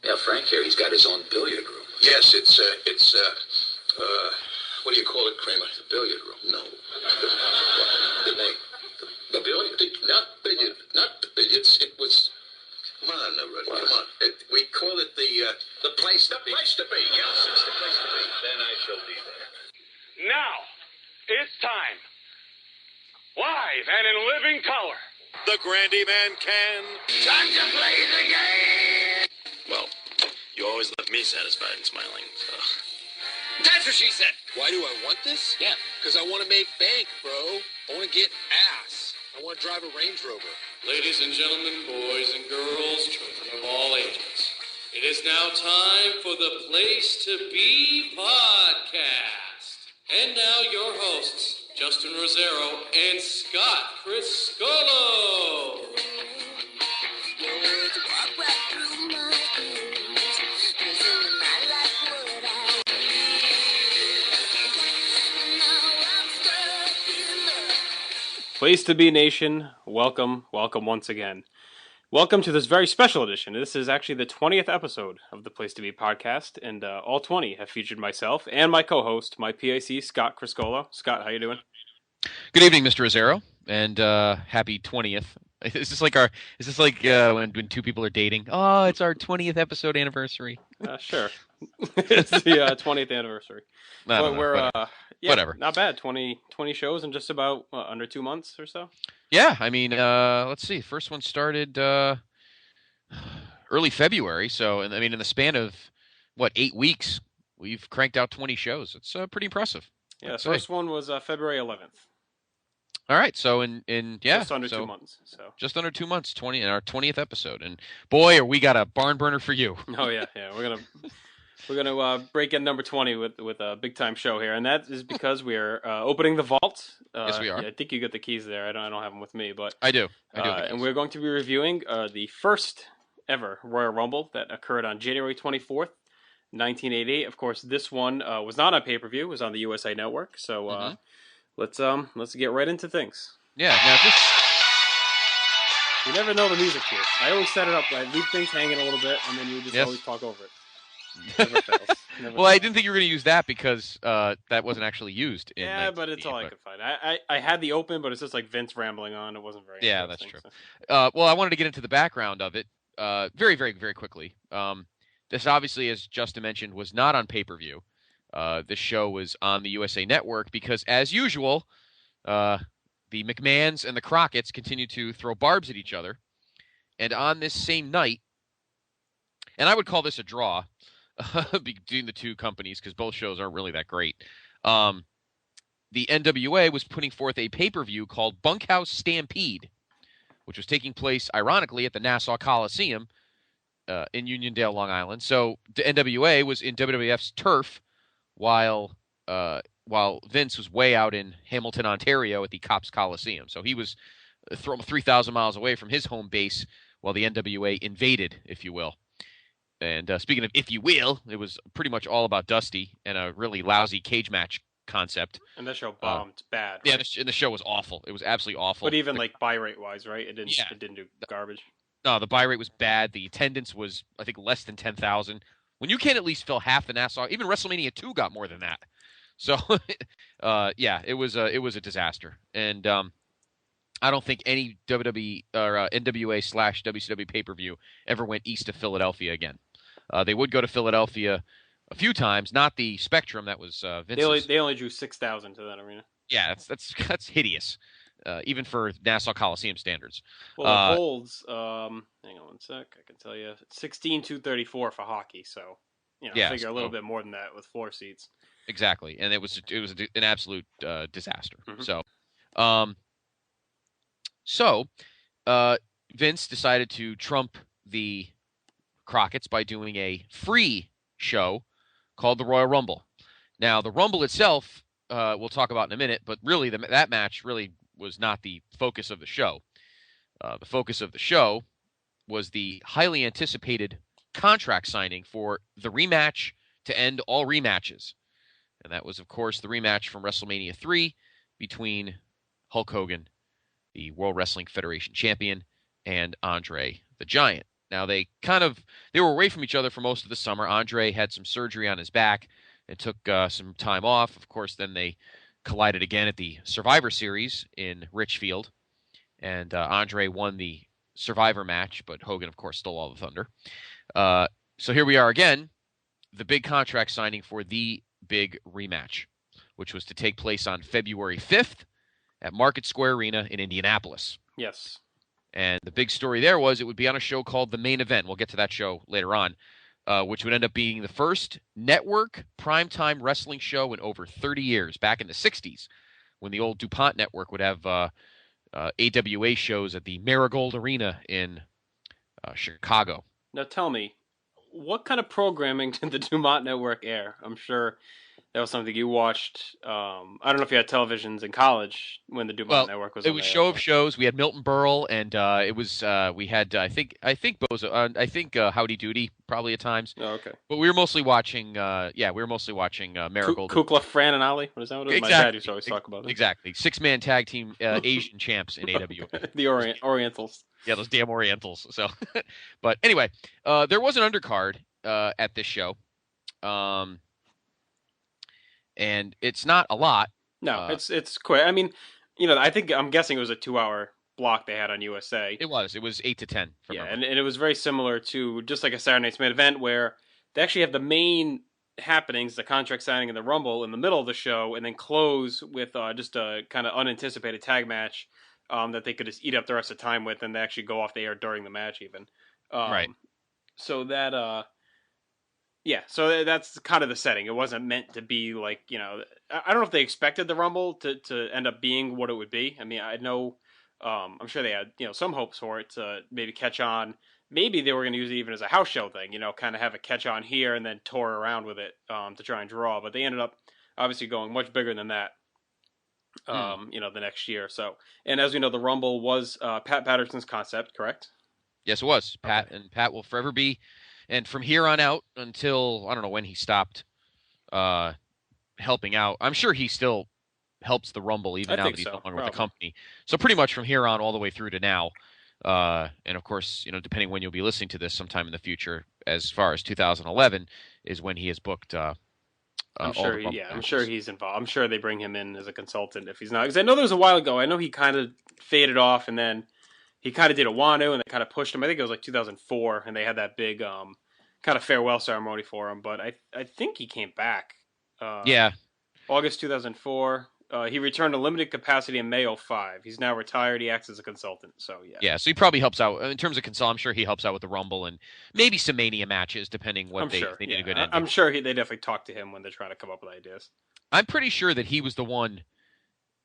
Yeah, Frank here. He's got his own billiard room. Yes, it's what do you call it, Kramer? The billiard room. No. The name. The billiard? Not the billiards. It was... Come on, Rudy, come on. We call it the place to be. The place to be, yes. It's the place to be. Then I shall be there. Now, it's time. Live and in living color. The Grandy Man can. Time to play the game! Well, you always left me satisfied and smiling, so... That's what she said. Why do I want this? Yeah. Because I want to make bank, bro. I want to get ass. I want to drive a Range Rover. Ladies and gentlemen, boys and girls, children of all ages, it is now time for the Place to Be podcast. And now your hosts, Justin Rosero and Scott Criscolo. Place to Be Nation, welcome once again. Welcome to this very special edition. This is actually the 20th episode of the Place to Be podcast, and all 20 have featured myself and my co-host, my PIC, Scott Criscolo. Scott, how you doing? Good evening, Mr. Rosero, and happy 20th. Is this like when two people are dating? Oh, it's our 20th episode anniversary. Sure. It's the 20th anniversary. Whatever. Not bad. 20 shows in just about under 2 months or so. Yeah, I mean, let's see. First one started early February, so in the span of 8 weeks, we've cranked out 20 shows. It's pretty impressive. Yeah, the first one was February 11th. All right, so in just under 2 months. So just under 2 months, 20 in our 20th episode, and boy, we got a barn burner for you. Oh yeah, we're gonna break in number 20 with a big time show here, and that is because we are opening the vault. Yes, we are. Yeah, I think you got the keys there. I don't have them with me, but I do. And we're going to be reviewing the first ever Royal Rumble that occurred on January 24th, 1988. Of course, this one was not on pay-per-view; it was on the USA Network. So let's get right into things. Yeah. Now just. You never know the music here. I always set it up. I leave things hanging a little bit, and then you just always talk over it. Never fails. Never I didn't think you were going to use that because that wasn't actually used. But it's all I could find. I had the open, but it's just like Vince rambling on. It wasn't very. Yeah, that's true. So. I wanted to get into the background of it very, very, very quickly. This obviously, as Justin mentioned, was not on pay-per-view. This show was on the USA Network because, as usual, the McMahons and the Crockett's continue to throw barbs at each other. And on this same night, and I would call this a draw between the two companies because both shows aren't really that great. The NWA was putting forth a pay-per-view called Bunkhouse Stampede, which was taking place, ironically, at the Nassau Coliseum in Uniondale, Long Island. So the NWA was in WWF's turf while Vince was way out in Hamilton, Ontario at the Cops Coliseum. So he was 3,000 miles away from his home base while the NWA invaded, if you will. And speaking of if you will, it was pretty much all about Dusty and a really lousy cage match concept. And that show bombed bad. Yeah, and the show was awful. It was absolutely awful. But even buy rate wise, right? It didn't do garbage. No, the buy rate was bad. The attendance was, I think, less than 10,000. When you can't at least fill half the Nassau, even Wrestlemania IV got more than that. So, it was a disaster. And I don't think any WWE or NWA/WCW pay-per-view ever went east of Philadelphia again. They would go to Philadelphia a few times, not the Spectrum that was Vince's. They only drew 6,000 to that arena. Yeah, that's hideous, even for Nassau Coliseum standards. Well, it holds. Hang on one sec. I can tell you, 16,234 for hockey. So figure a little bit more than that with floor seats. Exactly, and it was an absolute disaster. Mm-hmm. So Vince decided to trump the Crockett's by doing a free show called the Royal Rumble. Now, the Rumble itself, we'll talk about in a minute, but really that match really was not the focus of the show. The focus of the show was the highly anticipated contract signing for the rematch to end all rematches. And that was, of course, the rematch from WrestleMania III between Hulk Hogan, the World Wrestling Federation champion, and Andre the Giant. Now they were away from each other for most of the summer. Andre had some surgery on his back and took some time off. Of course, then they collided again at the Survivor Series in Richfield, and Andre won the Survivor match, but Hogan, of course, stole all the thunder. So here we are again, the big contract signing for the big rematch, which was to take place on February 5th at Market Square Arena in Indianapolis. Yes. And the big story there was it would be on a show called The Main Event. We'll get to that show later on, which would end up being the first network primetime wrestling show in over 30 years, back in the 60s, when the old DuPont network would have AWA shows at the Marigold Arena in Chicago. Now tell me, what kind of programming did the DuPont network air? I'm sure that was something you watched. I don't know if you had televisions in college when the DuPont network was. It was Show of Shows. We had Milton Berle, and it was we had I think Bozo, Howdy Doody probably at times. Oh, okay. But we were mostly watching. Marigold. Kukla, Fran, and Ali. What is that? What Exactly. My dad used to always talk about it. Exactly. 6-man tag team Asian champs in AWA. The Orientals. Yeah, those damn Orientals. So, but anyway, there was an undercard at this show. And it's not a lot. No, it's quick. I mean, I'm guessing it was a 2-hour block they had on USA. It was 8 to 10. And it was very similar to just like a Saturday Night's Main Event where they actually have the main happenings, the contract signing and the Rumble in the middle of the show, and then close with just a kind of unanticipated tag match that they could just eat up the rest of the time with, and they actually go off the air during the match even. Right. So that. Yeah, so that's kind of the setting. It wasn't meant to be like, I don't know if they expected the Rumble to end up being what it would be. I mean, I know, I'm sure they had, some hopes for it to maybe catch on. Maybe they were going to use it even as a house show thing, kind of have a catch on here and then tour around with it to try and draw. But they ended up obviously going much bigger than that, the next year. So, and as we know, the Rumble was Pat Patterson's concept, correct? Yes, it was. Pat, and Pat will forever be. And from here on out until, I don't know when he stopped helping out. I'm sure he still helps the Rumble even now that he's no longer with the company. So pretty much from here on all the way through to now. And of course, depending when you'll be listening to this sometime in the future, as far as 2011 is when he has booked I'm sure he's involved. I'm sure they bring him in as a consultant if he's not. Because I know there was a while ago, I know he kind of faded off and then he kind of did a Wanu, and they kind of pushed him. I think it was like 2004, and they had that big kind of farewell ceremony for him. But I think he came back. August 2004. He returned to limited capacity in May 2005. He's now retired. He acts as a consultant. So, yeah. Yeah, so he probably helps out. In terms of consult, I'm sure he helps out with the Rumble and maybe some Mania matches, depending what they need a good ending. I'm sure they definitely talk to him when they're trying to come up with ideas. I'm pretty sure that he was the one...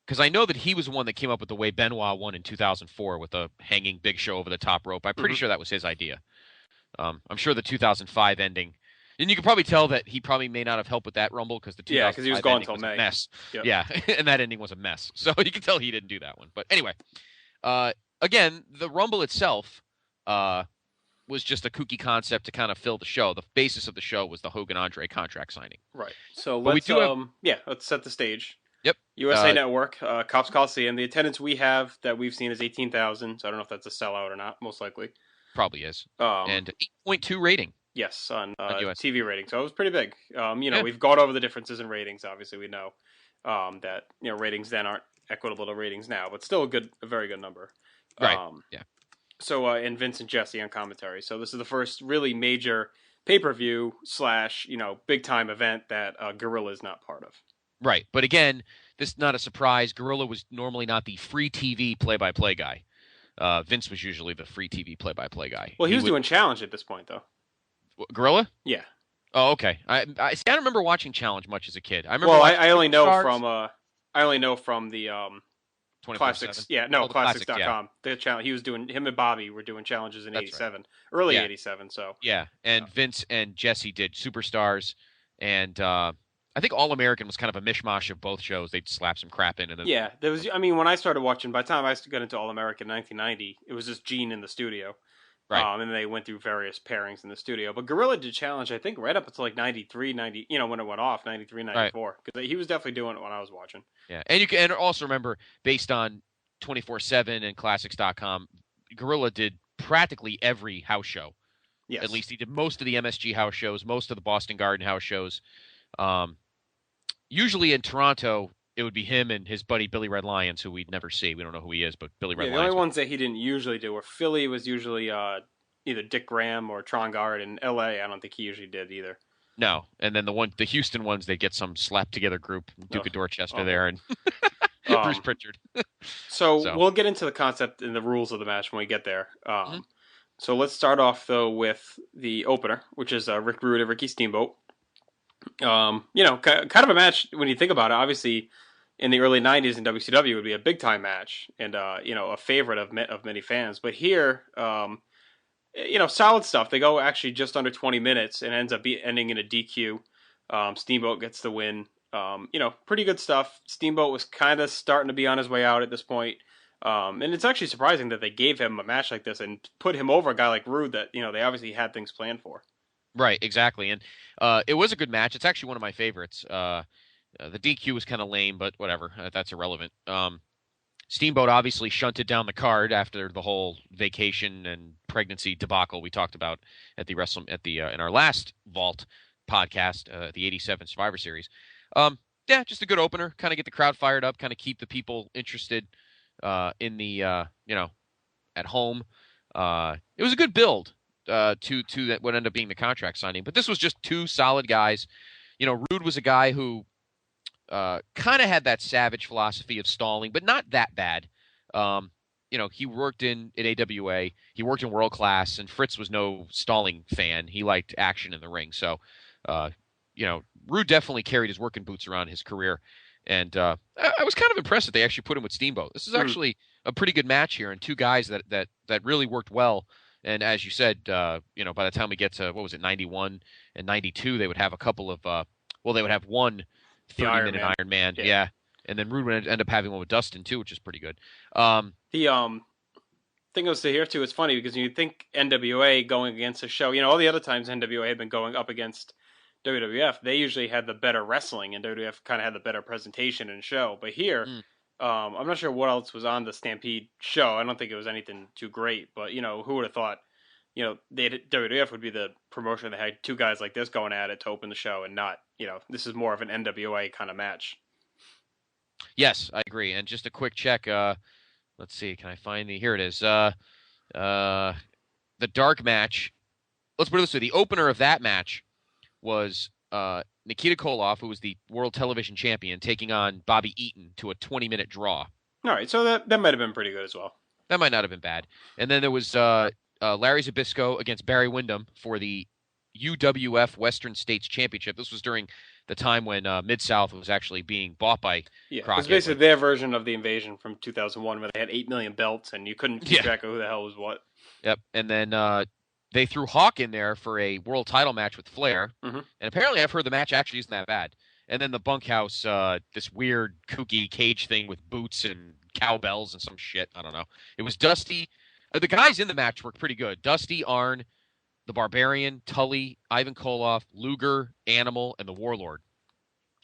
Because I know that he was the one that came up with the way Benoit won in 2004 with a hanging Big Show over the top rope. I'm pretty sure that was his idea. I'm sure the 2005 ending, and you can probably tell that he probably may not have helped with that Rumble because the 2005 because he was gone until May. A mess. Yep. Yeah, and that ending was a mess. So you can tell he didn't do that one. But anyway, again, the Rumble itself was just a kooky concept to kind of fill the show. The basis of the show was the Hogan Andre contract signing. Right. So let's let's set the stage. Yep. USA Network, Cops Coliseum. The attendance that we've seen is 18,000. So I don't know if that's a sellout or not. Most likely. Probably is. And 8.2 rating. Yes, on TV rating. So it was pretty big. We've gone over the differences in ratings. Obviously, we know that ratings then aren't equitable to ratings now, but still a very good number. Right. So and Vince and Jesse on commentary. So this is the first really major pay-per-view / big time event that Gorilla is not part of. Right, but again, this is not a surprise. Gorilla was normally not the free TV play-by-play guy. Vince was usually the free TV play-by-play guy. Well, he was doing Challenge at this point, though. Gorilla? Yeah. Oh, okay. I don't remember watching Challenge much as a kid. I remember. Well, I only know from the Classics. Yeah, no, Classics.com. Yeah. The challenge he was doing. Him and Bobby were doing challenges in '87, early '87. So yeah, and Vince and Jesse did Superstars, and I think All American was kind of a mishmash of both shows. They'd slap some crap in. And there was. I mean, when I started watching, by the time I got into All American in 1990, it was just Gene in the studio. Right. And they went through various pairings in the studio. But Gorilla did Challenge, I think, right up until like 93, 90, when it went off, 93, 94. Because he was definitely doing it when I was watching. Yeah, and you can also remember, based on 24/7 and Classics.com, Gorilla did practically every house show Yes. At least he did most of the MSG house shows, most of the Boston Garden house shows. Usually in Toronto, it would be him and his buddy Billy Red Lyons, who we'd never see. We don't know who he is, but Billy Red The Lyons. only ones that he didn't usually do were Philly was usually either Dick Graham or Tron Guard, and L.A. I don't think he usually did either. No, and then the Houston ones, they get some slapped together group, Duke of Dorchester there, and Bruce Pritchard. So we'll get into the concept and the rules of the match when we get there. So let's start off though with the opener, which is Rick Rude and Ricky Steamboat. Kind of a match when you think about it. Obviously, in the early '90s in WCW, it would be a big time match and a favorite of many fans. But here, solid stuff. They go actually just under 20 minutes and ends up ending in a DQ. Steamboat gets the win. Pretty good stuff. Steamboat was kind of starting to be on his way out at this point. And it's actually surprising that they gave him a match like this and put him over a guy like Rude that, they obviously had things planned for. Right, exactly. And it was a good match. It's actually one of my favorites. The DQ was kind of lame, but whatever. That's irrelevant. Steamboat obviously shunted down the card after the whole vacation and pregnancy debacle we talked about at the in our last Vault podcast, the '87 Survivor Series. Just a good opener. Kind of get the crowd fired up. Kind of keep the people interested in the at home. It was a good build to that what ended up being the contract signing. But this was just two solid guys. Rude was a guy who kind of had that savage philosophy of stalling, but not that bad. He worked in AWA, he worked in World Class, and Fritz was no stalling fan. He liked action in the ring. So, Rude definitely carried his working boots around his career. And I was kind of impressed that they actually put him with Steamboat. This is actually a pretty good match here, and two guys that really worked well. And as you said, by the time we get to, 91 and 92, they would have a couple of, they would have one 30-minute Iron Man. Yeah. And then Rude would end up having one with Dustin, too, which is pretty good. The thing goes to here, too, it's funny because you think NWA going against a show, all the other times NWA had been going up against WWF, they usually had the better wrestling, and WWF kind of had the better presentation and show. But here, I'm not sure what else was on the Stampede show. I don't think it was anything too great, but, who would have thought, WWF would be the promotion that had two guys like this going at it to open the show and not, this is more of an NWA kind of match. Yes, I agree. And just a quick check. Let's see. Can I find here it is. The dark match. Let's put it this way. The opener of that match was Nikita Koloff, who was the World Television Champion, taking on Bobby Eaton to a 20-minute draw. All right, so that might have been pretty good as well. That might not have been bad. And then there was Larry Zbyszko against Barry Windham for the UWF Western States Championship. This was during the time when Mid-South was actually being bought by Crockett. It was basically their version of the Invasion from 2001, where they had 8 million belts, and you couldn't keep track of who the hell was what. Yep, and then they threw Hawk in there for a world title match with Flair, and apparently I've heard the match actually isn't that bad. And then the bunkhouse, this weird kooky cage thing with boots and cowbells and some shit. I don't know. It was Dusty. The guys in the match were pretty good. Dusty, Arn, the Barbarian, Tully, Ivan Koloff, Luger, Animal, and the Warlord.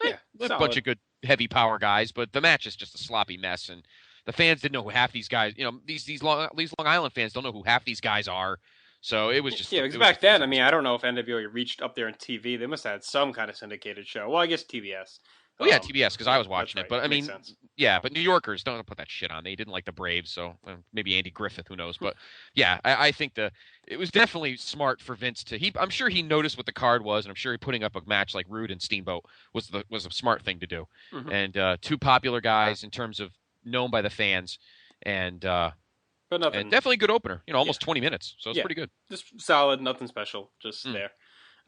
Yeah, a bunch of good heavy power guys, but the match is just a sloppy mess, and the fans didn't know who half these guys. These Long Island fans don't know who half these guys are. So it was just because back then, I don't know if NWA reached up there in TV. They must have had some kind of syndicated show. Well, I guess TBS. Oh yeah, TBS, because I was watching it. But I mean, sense. Yeah, but New Yorkers don't put that shit on. They didn't like the Braves, so maybe Andy Griffith, who knows? But yeah, I think it was definitely smart for Vince to. I'm sure he noticed what the card was, and I'm sure he putting up a match like Rude and Steamboat was a smart thing to do. And two popular guys in terms of known by the fans, and definitely a good opener. Almost 20 minutes, so it's pretty good. Just solid, nothing special, just there.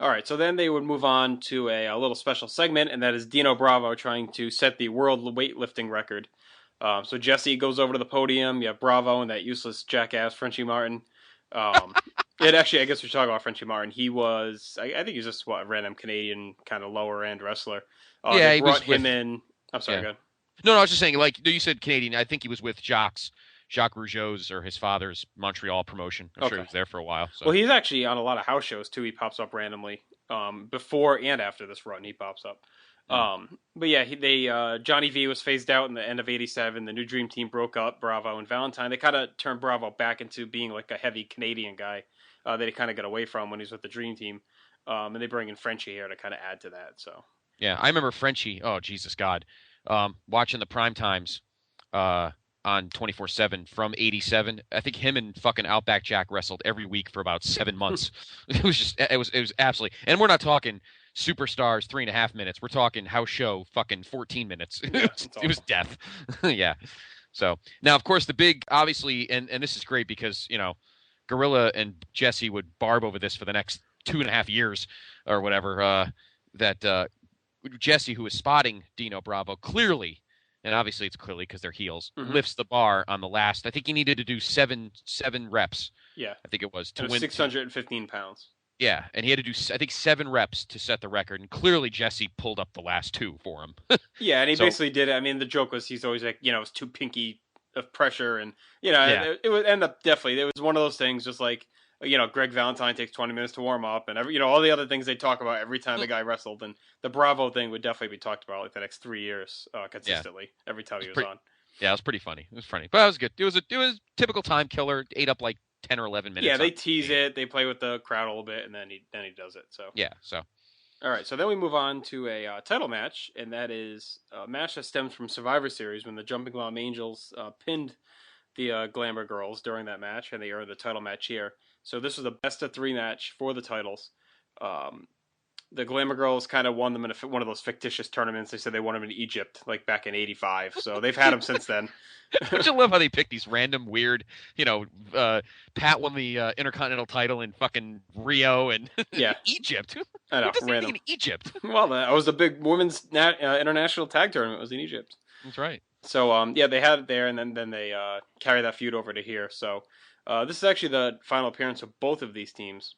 All right, so then they would move on to a little special segment, and that is Dino Bravo trying to set the world weightlifting record. So Jesse goes over to the podium. You have Bravo and that useless jackass Frenchie Martin. I guess we're talking about Frenchie Martin. He was, I think he was just a random Canadian kind of lower end wrestler. He brought him in. I'm sorry, go ahead. No, I was just saying, like you said, Canadian. I think he was with Jacques Rougeau's or his father's Montreal promotion. I'm sure he was there for a while. So. Well, he's actually on a lot of house shows too. He pops up randomly. Before and after this run, he pops up. But yeah, Johnny V was phased out in the end of '87. The New Dream Team broke up. Bravo and Valentine. They kind of turned Bravo back into being like a heavy Canadian guy, that he kind of got away from when he was with the Dream Team. And they bring in Frenchie here to kind of add to that. So Yeah, I remember Frenchie. Oh, Jesus God. Watching the prime times on 24/7 from '87. I think him and fucking Outback Jack wrestled every week for about 7 months. It was absolutely. And we're not talking superstars 3.5 minutes. We're talking house show fucking 14 minutes. It was death. Yeah. So now, of course, the big, obviously, and this is great because, Gorilla and Jesse would barb over this for the next 2.5 years or whatever, that Jesse, who is spotting Dino Bravo, clearly, and obviously it's clearly because they're heels, lifts the bar on the last. I think he needed to do seven reps. Yeah. I think it was to win 615 pounds. Yeah, and he had to do, I think, 7 reps to set the record, and clearly Jesse pulled up the last 2 for him. Yeah, and he basically did it. I mean, the joke was he's always like, it's too pinky of pressure, and it would end up definitely. It was one of those things, just like Greg Valentine takes 20 minutes to warm up, and all the other things they talk about every time the guy wrestled, and the Bravo thing would definitely be talked about like the next 3 years consistently every time he was on. Yeah, it was pretty funny. It was funny, but it was good. It was a typical time killer. Ate up like 10 or 11 minutes. Yeah, they tease it, they play with the crowd a little bit, and then he does it. So yeah, so. All right, so then we move on to a title match, and that is a match that stems from Survivor Series when the Jumping Bomb Angels pinned the Glamour Girls during that match, and they earned the title match here. So this was a best-of-3 match for the titles. The Glamour Girls kind of won them in one of those fictitious tournaments. They said they won them in Egypt, like back in '85. So they've had them since then. Don't you love how they pick these random weird, Pat won the Intercontinental title in fucking Rio and Egypt. I know, who does random. anything in Egypt? Well, that was the big women's international tag tournament. It was in Egypt. That's right. So, they had it there, and then they carry that feud over to here. So this is actually the final appearance of both of these teams.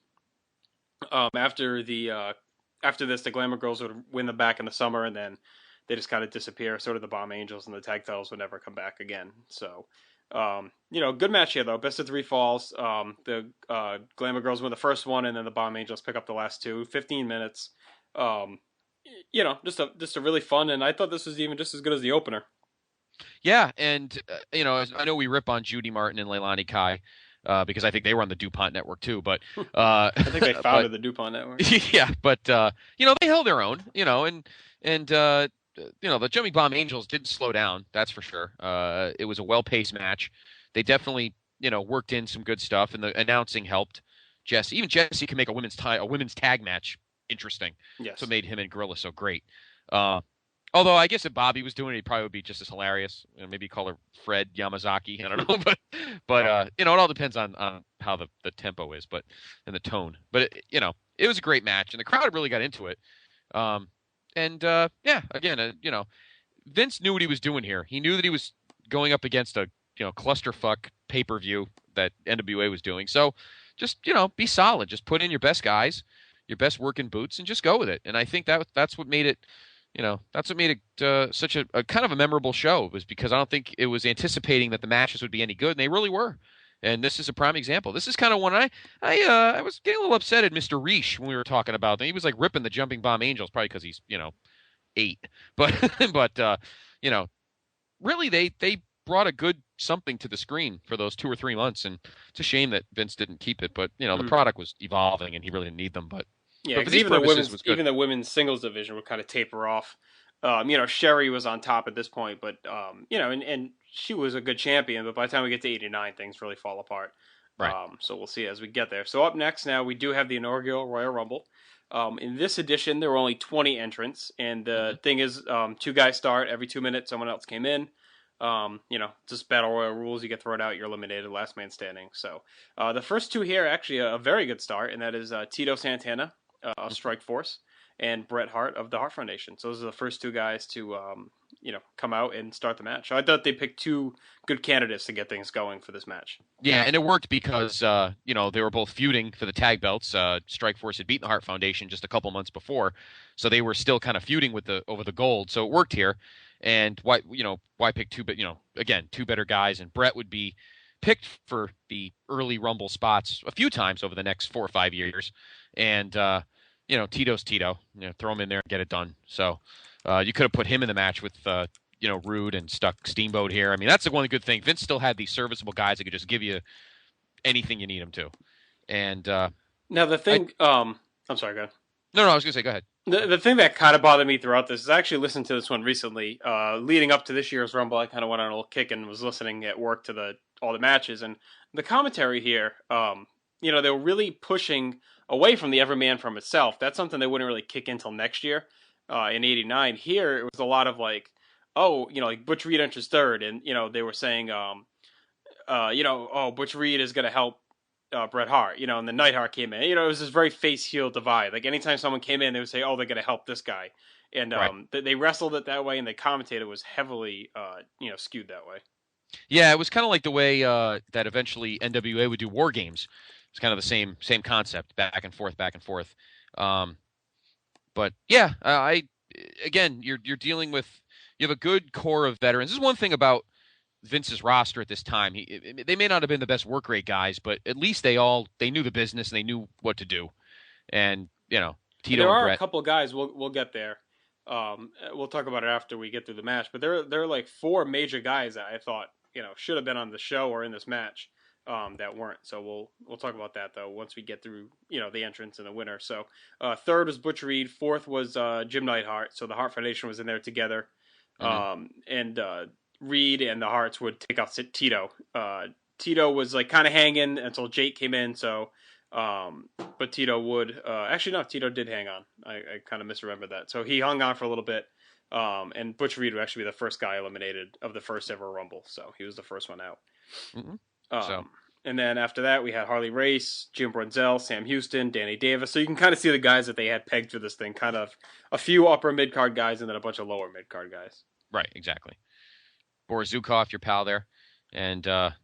After this, the Glamour Girls would win them back in the summer, and then they just kind of disappear. So did the Bomb Angels, and the tag titles would never come back again. So, good match here, though. Best of 3 falls. The Glamour Girls win the first one, and then the Bomb Angels pick up the last 2. 15 minutes. Just a really fun, and I thought this was even just as good as the opener. Yeah, and, I know we rip on Judy Martin and Leilani Kai, because I think they were on the DuPont network too, but I think they founded the DuPont network. Yeah, but they held their own, and the Jumping Bomb Angels didn't slow down, that's for sure. It was a well-paced match. They definitely, worked in some good stuff, and the announcing helped. Even Jesse can make a women's tag match interesting. Yes. So it made him and Gorilla so great. Although I guess if Bobby was doing it, he probably would be just as hilarious. Maybe call her Fred Yamazaki. I don't know, but it all depends on how the tempo is, and the tone. But it was a great match, and the crowd really got into it. Vince knew what he was doing here. He knew that he was going up against a clusterfuck pay-per-view that NWA was doing. So just be solid. Just put in your best guys, your best working boots, and just go with it. And I think that's what made it. That's what made it such a kind of a memorable show, was because I don't think it was anticipating that the matches would be any good, and they really were. And this is a prime example. This is kind of one I was getting a little upset at Mr. Reish when we were talking about them. He was like ripping the Jumping Bomb Angels, probably because he's 8, but really they brought a good something to the screen for those 2 or 3 months, and it's a shame that Vince didn't keep it. But the product was evolving, and he really didn't need them, but. Yeah, because even the women's singles division would kind of taper off. Sherry was on top at this point, but and she was a good champion. But by the time we get to 89, things really fall apart. Right. So we'll see as we get there. So up next now, we do have the inaugural Royal Rumble. In this edition, there were only 20 entrants, and the thing is, 2 guys start every 2 minutes. Someone else came in. Just battle royal rules. You get thrown out, you're eliminated, last man standing. So the first 2 here, actually a very good start, and that is Tito Santana of Strike Force and Bret Hart of the Hart Foundation. So those are the first 2 guys to come out and start the match. So I thought they picked 2 good candidates to get things going for this match. Yeah, and it worked because they were both feuding for the tag belts. Strike Force had beaten the Hart Foundation just a couple months before, so they were still kind of feuding over the gold. So it worked here. And why pick 2? But again, 2 better guys, and Bret would be picked for the early Rumble spots a few times over the next 4 or 5 years, and Tito's Tito. Throw him in there and get it done. So you could have put him in the match with Rude and stuck Steamboat here. I mean, that's the one good thing. Vince still had these serviceable guys that could just give you anything you need them to. And Now the thing, I'm sorry, go ahead. no, I was gonna say, go ahead. The thing that kind of bothered me throughout this is I actually listened to this one recently. Leading up to this year's Rumble, I kind of went on a little kick and was listening at work to all the matches, and the commentary here. They were really pushing away from the Everman from itself. That's something they wouldn't really kick in until next year, in '89. Here, it was a lot of like, like Butch Reed enters third, and they were saying, Butch Reed is going to help Bret Hart, and then Neidhart came in. It was this very face-heel divide. Like anytime someone came in, they would say, "Oh, they're going to help this guy," and Right. They wrestled it that way, and they commentated was heavily, skewed that way. Yeah, it was kind of like the way that eventually NWA would do War Games. It's kind of the same concept, back and forth, back and forth. But yeah, you're dealing with, you have a good core of veterans. This is one thing about Vince's roster at this time. They may not have been the best work rate guys, but at least they knew the business and they knew what to do. And Tito there and are Brett. a couple of guys. We'll get there. We'll talk about it after we get through the match. But there are like four major guys that I thought should have been on the show or in this match that weren't. So we'll talk about that though once we get through the entrance and the winner. So third was Butch Reed. Fourth was Jim Neidhart. So the Hart Foundation was in there together. And Reed and the Harts would take out Tito. Tito was like kind of hanging until Jake came in. So, but Tito would actually no, Tito did hang on. I kind of misremembered that. So he hung on for a little bit. And Butch Reed would actually be the first guy eliminated of the first ever Rumble. So he was the first one out. And then after that, we had Harley Race, Jim Brunzell, Sam Houston, Danny Davis. So you can kind of see the guys that they had pegged for this thing. Kind of a few upper mid-card guys and then a bunch of lower mid-card guys. Right, exactly. Boris Zukov, your pal there. And and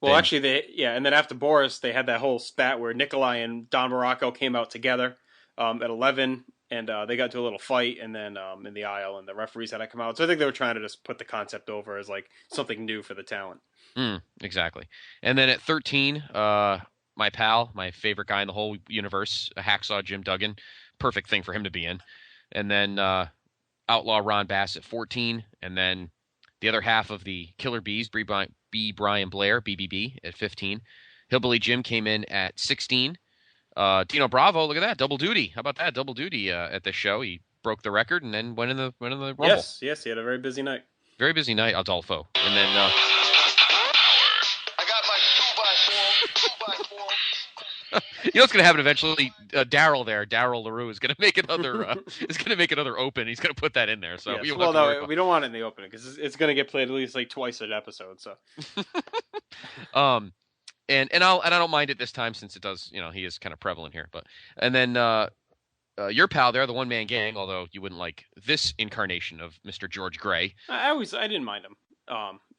then after Boris, they had that whole spat where Nikolai and Don Morocco came out together at 11, and they got into a little fight, and then in the aisle, and the referees had to come out. So I think they were trying to just put the concept over as like something new for the talent. Exactly. And then at 13, my pal, my favorite guy in the whole universe, Hacksaw Jim Duggan. Perfect thing for him to be in. And then Outlaw Ron Bass at 14, and then the other half of the Killer Bees, B. Brian Blair, BBB, at 15. Hillbilly Jim came in at 16. Dino Bravo, look at that, double duty. How about that, double duty at the show? He broke the record and then went in the Rumble. Yes, he had a very busy night. Very busy night, Adolfo. And then I got my 2x4. what's going to happen eventually? Daryl LaRue is going to make another open. He's going to put that in there. So yes. No, we don't want it in the opening because it's going to get played at least like twice an episode. So, and I don't mind it this time since it does. He is kind of prevalent here. But and then your pal there, the one man gang. Although you wouldn't like this incarnation of Mr. George Gray. I didn't mind him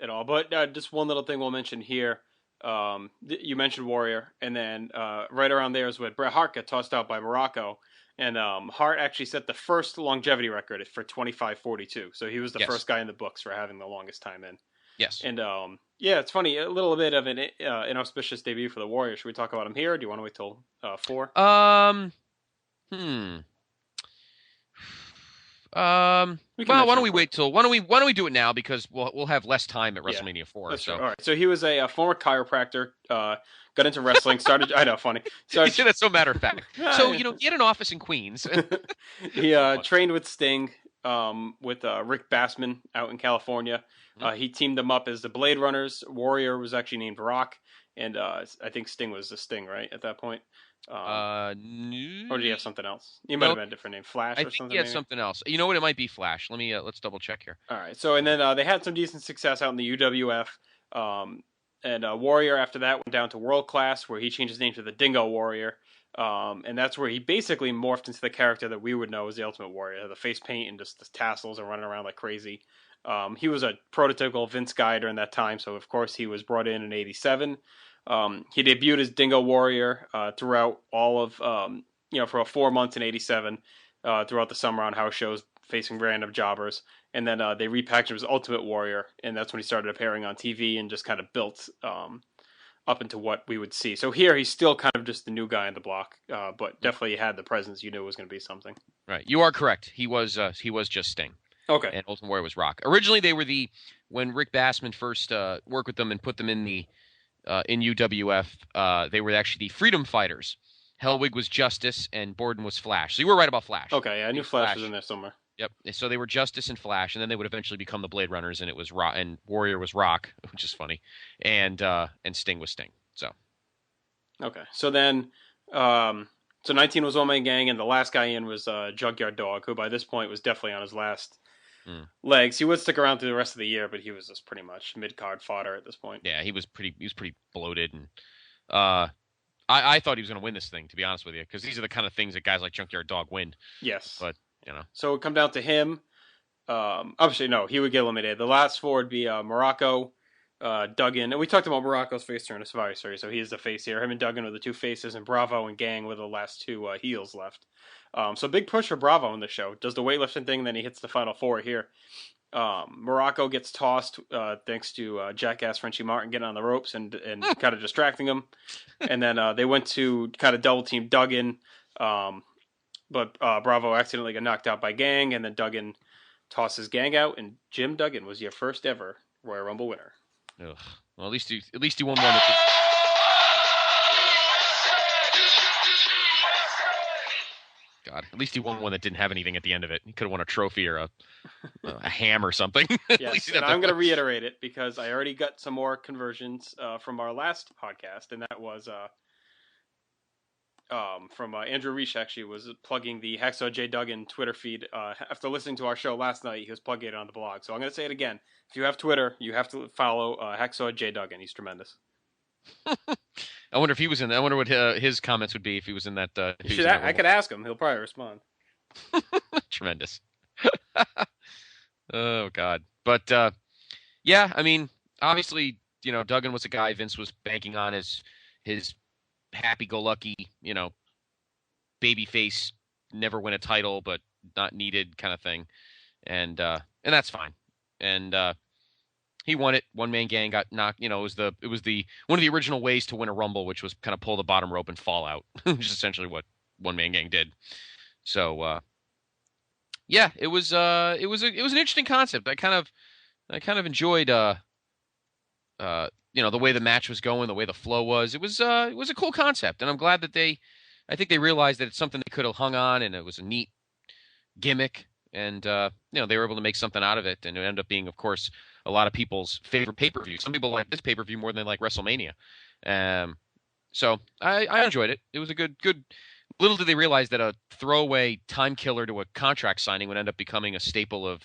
at all. But just one little thing we'll mention here. You mentioned Warrior, and then right around there is when Bret Hart got tossed out by Morocco, and Hart actually set the first longevity record for 25:42. So he was the first guy in the books for having the longest time in. Yes. And it's funny, a little bit of an inauspicious debut for the Warrior. Should we talk about him here, or do you want to wait till 4? Well, why don't we wait till? Why don't we do it now because we'll have less time at WrestleMania 4. That's so right. All right. So he was a former chiropractor. Got into wrestling. Started. I know, funny. You said that's so matter of fact. So he had an office in Queens. He trained with Sting, with Rick Bassman out in California. He teamed them up as the Blade Runners. Warrior was actually named Rock, and I think Sting was the Sting, right, at that point. Or did he have something else? He might have been a different name, Flash or something. He had something else. You know what? It might be Flash. Let's double check here. All right. So and then they had some decent success out in the UWF. And Warrior after that went down to World Class, where he changed his name to the Dingo Warrior. And that's where he basically morphed into the character that we would know as the Ultimate Warrior, the face paint and just the tassels and running around like crazy. He was a prototypical Vince guy during that time, so of course he was brought in '87. He debuted as Dingo Warrior throughout all of, for 4 months in '87, throughout the summer on house shows, facing random jobbers. And then they repackaged him as Ultimate Warrior, and that's when he started appearing on TV and just kind of built up into what we would see. So here he's still kind of just the new guy on the block, but definitely had the presence you knew was going to be something. Right, you are correct. He was just Sting. Okay. And Ultimate Warrior was Rock. Originally, they were when Rick Bassman first worked with them and put them in the in UWF, they were actually the Freedom Fighters. Hellwig was Justice, and Borden was Flash. So you were right about Flash. Okay, yeah, I knew Flash was in there somewhere. Yep. So they were Justice and Flash, and then they would eventually become the Blade Runners, and it was Rock, and Warrior was Rock, which is funny, and Sting was Sting. So. Okay, so then, so 19 was One Man Gang, and the last guy in was Junkyard Dog, who by this point was definitely on his last legs. He would stick around through the rest of the year, but he was just pretty much mid-card fodder at this point. Yeah, he was pretty bloated, and I thought he was going to win this thing, to be honest with you, because these are the kind of things that guys like Junkyard Dog win. Yes. But, you know. So it would come down to him. Obviously, no, he would get eliminated. The last four would be Morocco, Duggan. And we talked about Morocco's face turn in Survivor Series, so he is the face here. Him and Duggan are the two faces, and Bravo and Gang were the last two heels left. So big push for Bravo in the show. Does the weightlifting thing, then he hits the final four here. Morocco gets tossed thanks to jackass Frenchie Martin getting on the ropes and kind of distracting him. And then they went to kind of double team Duggan, but Bravo accidentally got knocked out by Gang, and then Duggan tosses Gang out, and Jim Duggan was your first ever Royal Rumble winner. Ugh. Well, at least he won one. God, at least he won one that didn't have anything at the end of it. He could have won a trophy or a ham or something. Yes, and I'm going to reiterate it because I already got some more conversions from our last podcast, and that was from Andrew Reich, actually, was plugging the Hacksaw J. Duggan Twitter feed. After listening to our show last night, he was plugging it on the blog. So I'm going to say it again. If you have Twitter, you have to follow Hacksaw J. Duggan. He's tremendous. I wonder if he was in. I wonder what his comments would be if he was in that. I could ask him. He'll probably respond. Tremendous. Oh God, but yeah, I mean, obviously, you know, Duggan was a guy Vince was banking on his happy-go-lucky, you know, babyface, never win a title but not needed kind of thing, and that's fine, and. He won it. One Man Gang got knocked. You know, it was the one of the original ways to win a Rumble, which was kind of pull the bottom rope and fall out, which is essentially what One Man Gang did. So, yeah, it was an interesting concept. I kind of enjoyed, you know, the way the match was going, the way the flow was. It was a cool concept, and I'm glad that I think they realized that it's something they could have hung on, and it was a neat gimmick, and you know, they were able to make something out of it, and it ended up being, of course, a lot of people's favorite pay-per-view. Some people like this pay-per-view more than they like WrestleMania. So I enjoyed it. It was a good. Little did they realize that a throwaway time killer to a contract signing would end up becoming a staple of,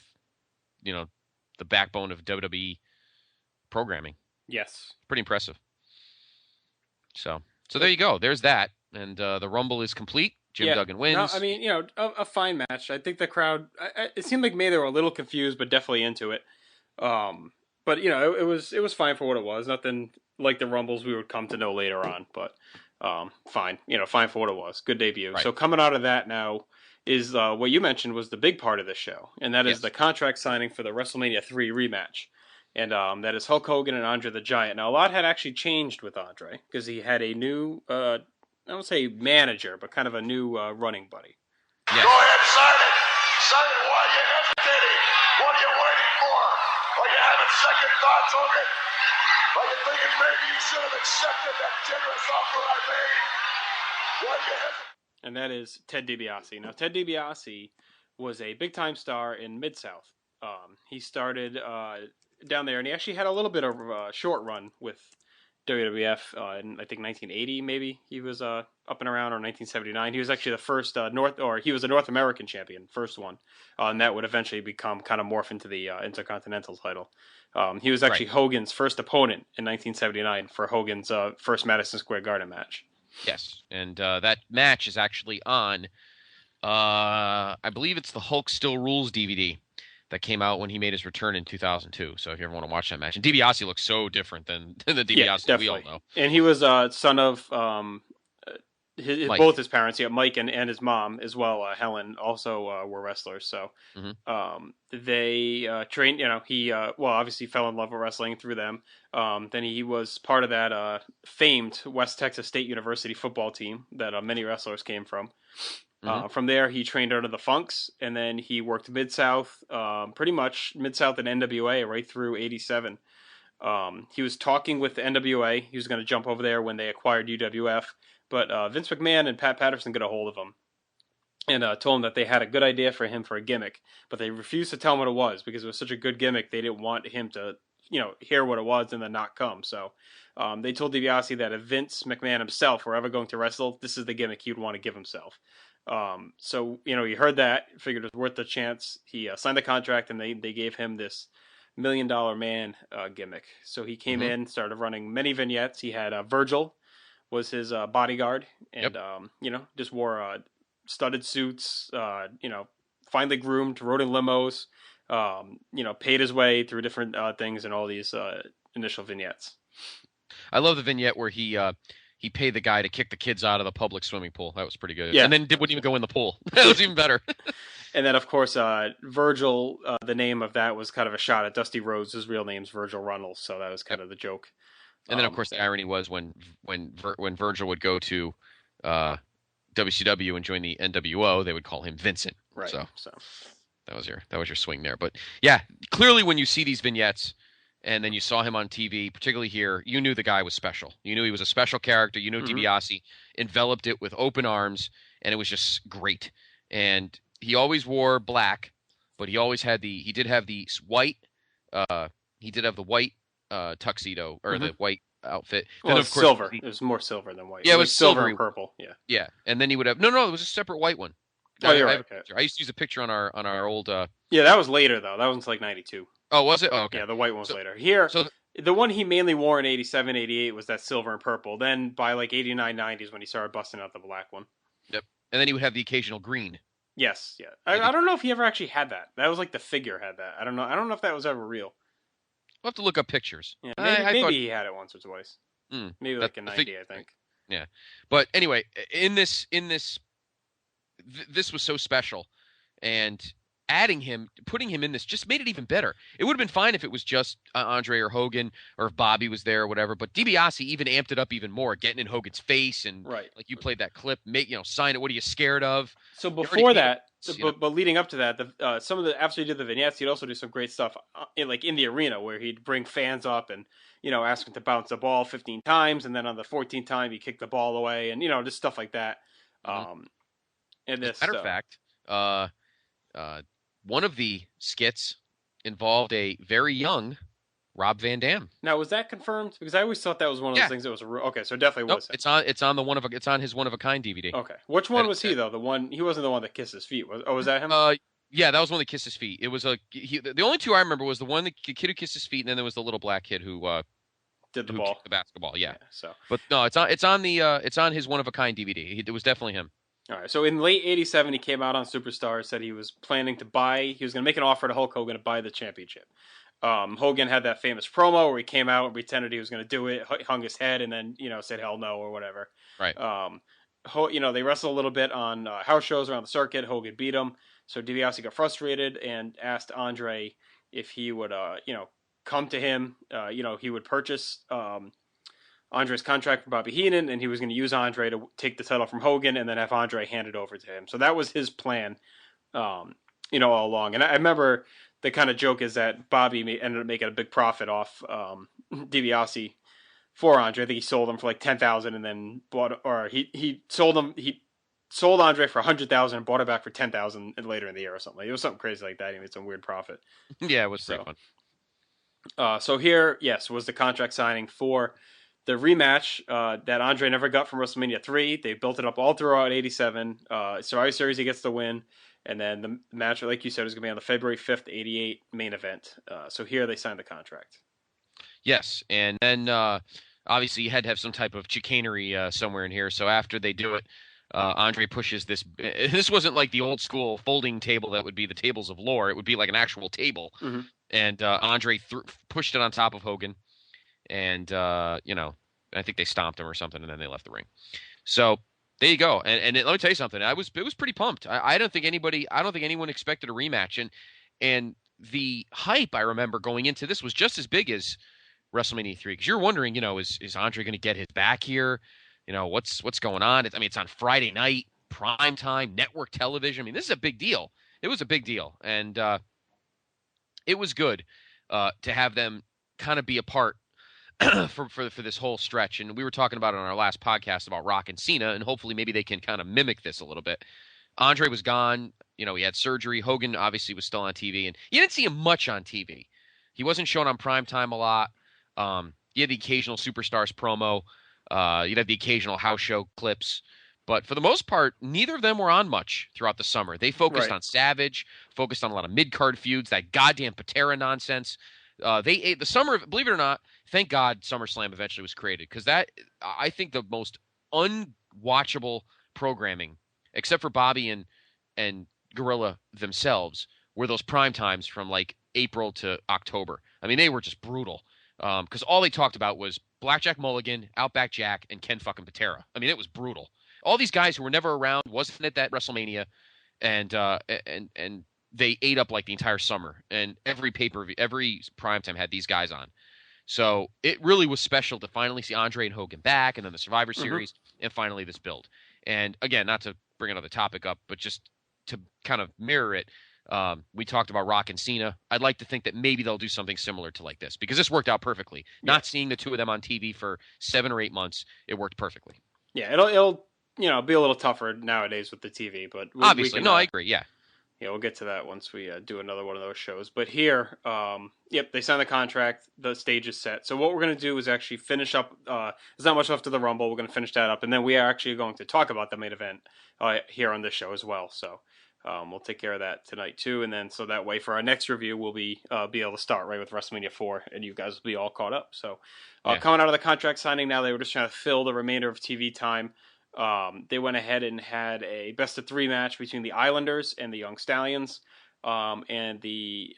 you know, the backbone of WWE programming. Yes. Pretty impressive. So there you go. There's that. And the Rumble is complete. Jim Duggan wins. No, I mean, you know, a fine match. I think the crowd, it seemed like maybe they were a little confused, but definitely into it. But you know, it was fine for what it was. Nothing like the Rumbles we would come to know later on, but fine. You know, fine for what it was. Good debut. Right. So coming out of that now is what you mentioned was the big part of this show, and that is the contract signing for the WrestleMania III rematch. And that is Hulk Hogan and Andre the Giant. Now, a lot had actually changed with Andre because he had a new, I don't say manager, but kind of a new running buddy. Yes. Go ahead, sign it. Sign it. Why are you hesitating? What are you waiting for? Are you having second thoughts, Hogan? Are you thinking maybe you should have accepted that generous offer I made? Why are you hesitating? And that is Ted DiBiase. Now, Ted DiBiase was a big-time star in Mid-South. He started down there, and he actually had a little bit of a short run with WWF in, I think, 1980, maybe. He was up and around, or 1979. He was actually the first he was a North American champion, first one, and that would eventually become kind of morph into the Intercontinental title. He was actually Hogan's first opponent in 1979 for Hogan's first Madison Square Garden match. Yes, and that match is actually on, I believe it's the Hulk Still Rules DVD that came out when he made his return in 2002. So if you ever want to watch that match. And DiBiase looks so different than the DiBiase we all know. And he was son of both his parents, Mike and his mom as well. Helen also were wrestlers. So they trained, you know, he obviously fell in love with wrestling through them. Then he was part of that famed West Texas State University football team that many wrestlers came from. From there, he trained under the Funks, and then he worked Mid-South, pretty much Mid-South and NWA right through 87. He was talking with the NWA. He was going to jump over there when they acquired UWF, but Vince McMahon and Pat Patterson got a hold of him and told him that they had a good idea for him for a gimmick, but they refused to tell him what it was because it was such a good gimmick. They didn't want him to, hear what it was and then not come. So they told DiBiase that if Vince McMahon himself were ever going to wrestle, this is the gimmick he'd want to give himself. So he heard that, figured it was worth the chance. He signed the contract, and they gave him this $1 Million Man gimmick. So he came in, started running many vignettes. He had Virgil was his bodyguard, and just wore studded suits. Finely groomed, rode in limos. Paid his way through different things and all these initial vignettes. I love the vignette where he paid the guy to kick the kids out of the public swimming pool. That was pretty good. Yeah. And then wouldn't even go in the pool. That was even better. And then, of course, Virgil, the name of that was kind of a shot at Dusty Rhodes. His real name's Virgil Runnels, so that was kind of the joke. And then, of course, the irony was when Virgil would go to WCW and join the NWO, they would call him Vincent. Right. So that was your swing there. But yeah, clearly when you see these vignettes and then you saw him on TV, particularly here, you knew the guy was special. You knew he was a special character. You knew DiBiase enveloped it with open arms, and it was just great. And he always wore black, but he always had the white tuxedo or the white outfit. Well, then, of course, silver. It was more silver than white. Yeah, it was silver and purple. Yeah. Yeah, and then he would have it was a separate white one. Oh, you're right. Okay. I used to use a picture on our old. Yeah, that was later though. That was like 92. Oh, was it? Oh, okay. Yeah, the white one was later. Here, the one he mainly wore in 87, 88 was that silver and purple. Then by like 89, 90s when he started busting out the black one. Yep. And then he would have the occasional green. Yes, yeah. I don't know if he ever actually had that. That was like the figure had that. I don't know if that was ever real. We'll have to look up pictures. Yeah, maybe he had it once or twice. Maybe like in 90, I think. Yeah. But anyway, this was so special, and putting him in this just made it even better. It would have been fine if it was just Andre or Hogan, or if Bobby was there or whatever, but DiBiase even amped it up even more, getting in Hogan's face, and like you played that clip, sign it, what are you scared of? So before that, but leading up to that, after he did the vignettes, he'd also do some great stuff in the arena where he'd bring fans up and, ask them to bounce the ball 15 times, and then on the 14th time, he kicked the ball away, and, just stuff like that. And as a matter of fact, one of the skits involved a very young Rob Van Dam. Now, was that confirmed? Because I always thought that was one of those things that was okay. So it definitely was. It's on his One of a Kind DVD. Okay, which one was he though? He wasn't the one that kissed his feet. Was that him? Yeah, that was one that kissed his feet. It was the only two I remember was the kid who kissed his feet, and then there was the little black kid who did the ball, the basketball. Yeah. So, but no, it's on his One of a Kind DVD. It was definitely him. All right. So in late '87, he came out on Superstar, said he was planning to buy. He was going to make an offer to Hulk Hogan to buy the championship. Hogan had that famous promo where he came out and pretended he was going to do it, hung his head, and then said hell no or whatever. Right. They wrestled a little bit on house shows around the circuit. Hogan beat him, so DiBiase got frustrated and asked Andre if he would, come to him. He would purchase Andre's contract from Bobby Heenan, and he was going to use Andre to take the title from Hogan and then have Andre hand it over to him. So that was his plan, all along. And I remember the kind of joke is that Bobby ended up making a big profit off DiBiase for Andre. I think he sold him for like $10,000 and then he sold Andre for $100,000 and bought it back for $10,000 later in the year or something. It was something crazy like that. He made some weird profit. Yeah, it was pretty fun. So here, yes, was the contract signing for the rematch that Andre never got from WrestleMania 3. They built it up all throughout '87. Survivor Series, he gets the win. And then the match, like you said, is going to be on the February 5th, 88 main event. So here they signed the contract. Yes, and then obviously you had to have some type of chicanery somewhere in here. So after they do it, Andre pushes this. This wasn't like the old school folding table that would be the tables of lore. It would be like an actual table. Mm-hmm. And Andre pushed it on top of Hogan. And, I think they stomped him or something, and then they left the ring. So there you go. And let me tell you something. It was pretty pumped. I don't think anyone expected a rematch. And the hype I remember going into this was just as big as WrestleMania 3. Because you're wondering, is Andre going to get his back here? What's going on? It's on Friday night, prime time, network television. This is a big deal. It was a big deal. And it was good to have them kind of be a part for this whole stretch. And we were talking about it on our last podcast about Rock and Cena, and hopefully maybe they can kind of mimic this a little bit. Andre was gone. You know, he had surgery. Hogan obviously was still on TV, and you didn't see him much on TV. He wasn't shown on primetime a lot. You had the occasional Superstars promo. You'd have the occasional house show clips. But for the most part, neither of them were on much throughout the summer. They focused on Savage, focused on a lot of mid-card feuds, that goddamn Patera nonsense. They ate the summer, believe it or not, thank God SummerSlam eventually was created, because that, I think, the most unwatchable programming, except for Bobby and Gorilla themselves, were those prime times from like April to October. I mean, they were just brutal, because all they talked about was Blackjack Mulligan, Outback Jack, and Ken fucking Patera. I mean, it was brutal. All these guys who were never around, wasn't at that WrestleMania, and they ate up like the entire summer, and every pay-per-view, every primetime had these guys on. So it really was special to finally see Andre and Hogan back, and then the Survivor Series, and finally this build. And again, not to bring another topic up, but just to kind of mirror it, we talked about Rock and Cena. I'd like to think that maybe they'll do something similar to like this, because this worked out perfectly. Yeah. Not seeing the two of them on TV for 7 or 8 months, it worked perfectly. Yeah, it'll be a little tougher nowadays with the TV, but obviously, I agree. Yeah, we'll get to that once we do another one of those shows. But here, they signed the contract. The stage is set. So what we're going to do is actually finish up. There's not much left of the Rumble. We're going to finish that up, and then we are actually going to talk about the main event here on this show as well. So we'll take care of that tonight too, and then so that way for our next review, we'll be able to start right with WrestleMania 4, and you guys will be all caught up. So coming out of the contract signing, now they were just trying to fill the remainder of TV time. They went ahead and had a best-of-3 match between the Islanders and the Young Stallions. And the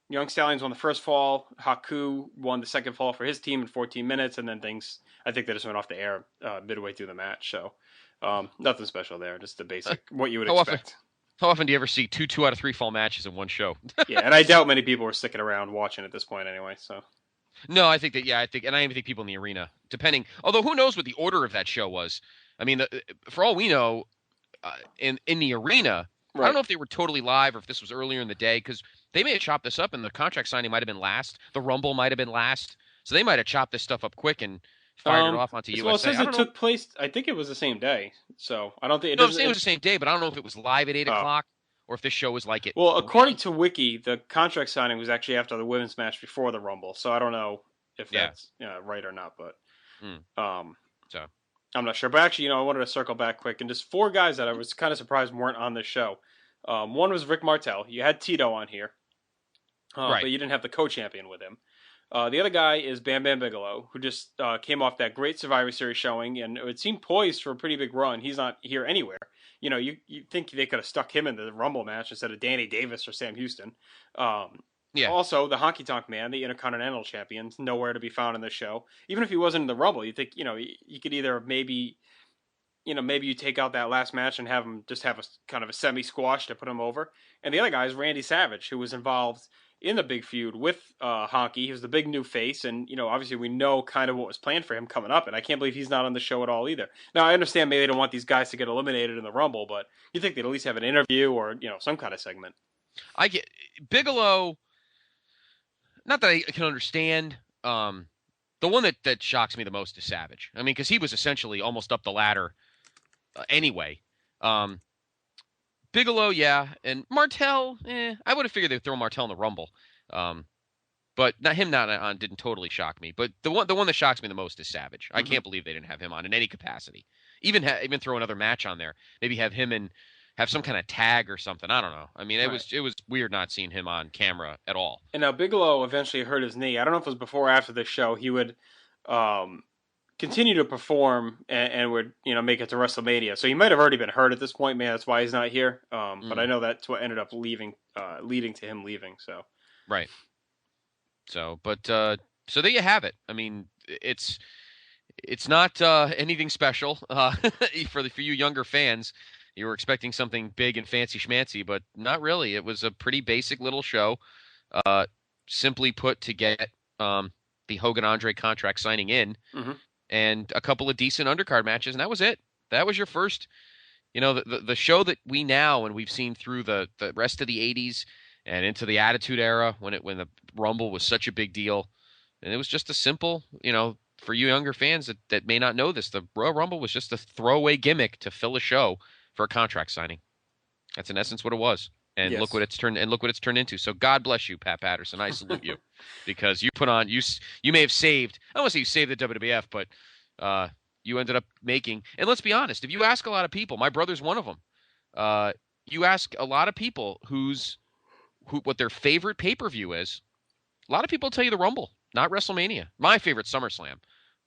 Young Stallions won the first fall. Haku won the second fall for his team in 14 minutes. And then I think they just went off the air midway through the match. So nothing special there. Just the basic, what you would expect. How often do you ever see 2 out of 3 fall matches in one show? Yeah, and I doubt many people were sticking around watching at this point anyway, so... No, I think that, and I even think people in the arena, although who knows what the order of that show was. I mean, for all we know, in the arena, I don't know if they were totally live or if this was earlier in the day, because they may have chopped this up and the contract signing might have been last. The Rumble might have been last. So they might have chopped this stuff up quick and fired it off onto USA. Well, it says it took place, I think it was the same day. So I don't think it was the same day, but I don't know if it was live at 8 o'clock. Or if this show was like it. Well, according to Wiki, the contract signing was actually after the women's match before the Rumble. So I don't know if that's right or not, but so I'm not sure. But actually, I wanted to circle back quick and just 4 guys that I was kind of surprised weren't on this show. One was Rick Martel. You had Tito on here, but you didn't have the co-champion with him. The other guy is Bam Bam Bigelow, who just came off that great Survivor Series showing, and it seemed poised for a pretty big run. He's not here anywhere. You think they could have stuck him in the Rumble match instead of Danny Davis or Sam Houston. Also, the Honky Tonk Man, the Intercontinental Champion, nowhere to be found in the show. Even if he wasn't in the Rumble, you think, you could either maybe you take out that last match and have him just have a kind of a semi-squash to put him over. And the other guy is Randy Savage, who was involved in the big feud with Honky. He was the big new face, and obviously we know kind of what was planned for him coming up, and I can't believe he's not on the show at all either. Now I understand maybe they don't want these guys to get eliminated in the Rumble, but you think they'd at least have an interview or some kind of segment. I get Bigelow. Not that I can understand. The one that shocks me the most is Savage. I mean, because he was essentially almost up the ladder anyway. Bigelow, yeah, and Martel, I would have figured they'd throw Martel in the Rumble, but not on didn't totally shock me. But the one that shocks me the most is Savage. I can't believe they didn't have him on in any capacity. Even throw another match on there. Maybe have him and have some kind of tag or something. I don't know. I mean, it was weird not seeing him on camera at all. And now Bigelow eventually hurt his knee. I don't know if it was before or after the show. He would continue to perform and would make it to WrestleMania. So he might have already been hurt at this point. Man, that's why he's not here. But I know that's what ended up leading to him leaving. So right. So, but so there you have it. I mean, it's not anything special for you younger fans. You were expecting something big and fancy schmancy, but not really. It was a pretty basic little show, simply put to get the Hogan Andre contract signing in. And a couple of decent undercard matches, and that was it. That was your first, the show that we now, and we've seen through the rest of the 80s and into the Attitude Era when the Rumble was such a big deal. And it was just a simple, for you younger fans that may not know this, the Royal Rumble was just a throwaway gimmick to fill a show for a contract signing. That's in essence what it was. And Yes. look what it's turned into. So God bless you, Pat Patterson. I salute you because you put on you may have saved. I don't want to say you saved the WWF, but you ended up making. And let's be honest, if you ask a lot of people, my brother's one of them. You ask a lot of people what their favorite pay-per-view is. A lot of people tell you the Rumble, not WrestleMania. My favorite SummerSlam,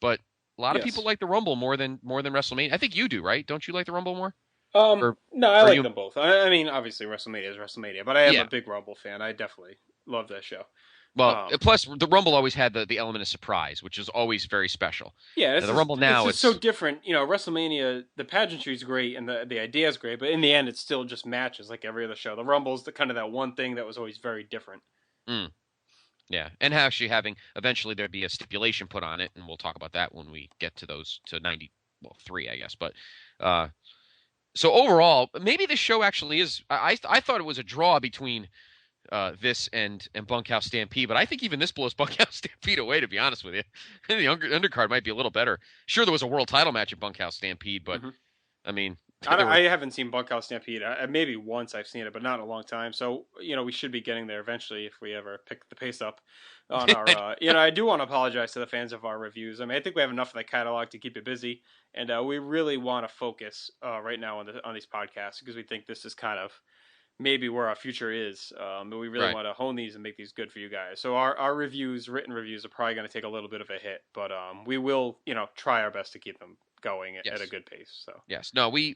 but a lot of people like the Rumble more than WrestleMania. I think you do, right? Don't you like the Rumble more? No, I like them both. I mean, obviously WrestleMania is WrestleMania, but I am a big Rumble fan. I definitely love that show. Well, plus the Rumble always had the element of surprise, which is always very special. Yeah, and the Rumble now it's so different. WrestleMania, the pageantry is great and the idea is great, but in the end, it's still just matches like every other show. The Rumble's kind of that one thing that was always very different. Yeah, and actually having eventually there'd be a stipulation put on it, and we'll talk about that when we get to those to 93, I guess. But so overall, maybe this show actually is. I thought it was a draw between this and Bunkhouse Stampede, but I think even this blows Bunkhouse Stampede away. To be honest with you, the undercard might be a little better. Sure, there was a world title match at Bunkhouse Stampede, but I mean, I haven't seen Bunkhouse Stampede. Maybe once I've seen it, but not in a long time. So we should be getting there eventually if we ever pick the pace up on our. I do want to apologize to the fans of our reviews. I mean, I think we have enough in the catalog to keep it busy, and we really want to focus right now on these podcasts because we think this is kind of maybe where our future is. But we really want to hone these and make these good for you guys. So our written reviews are probably going to take a little bit of a hit, but we will try our best to keep them going at a good pace. So yes, no, we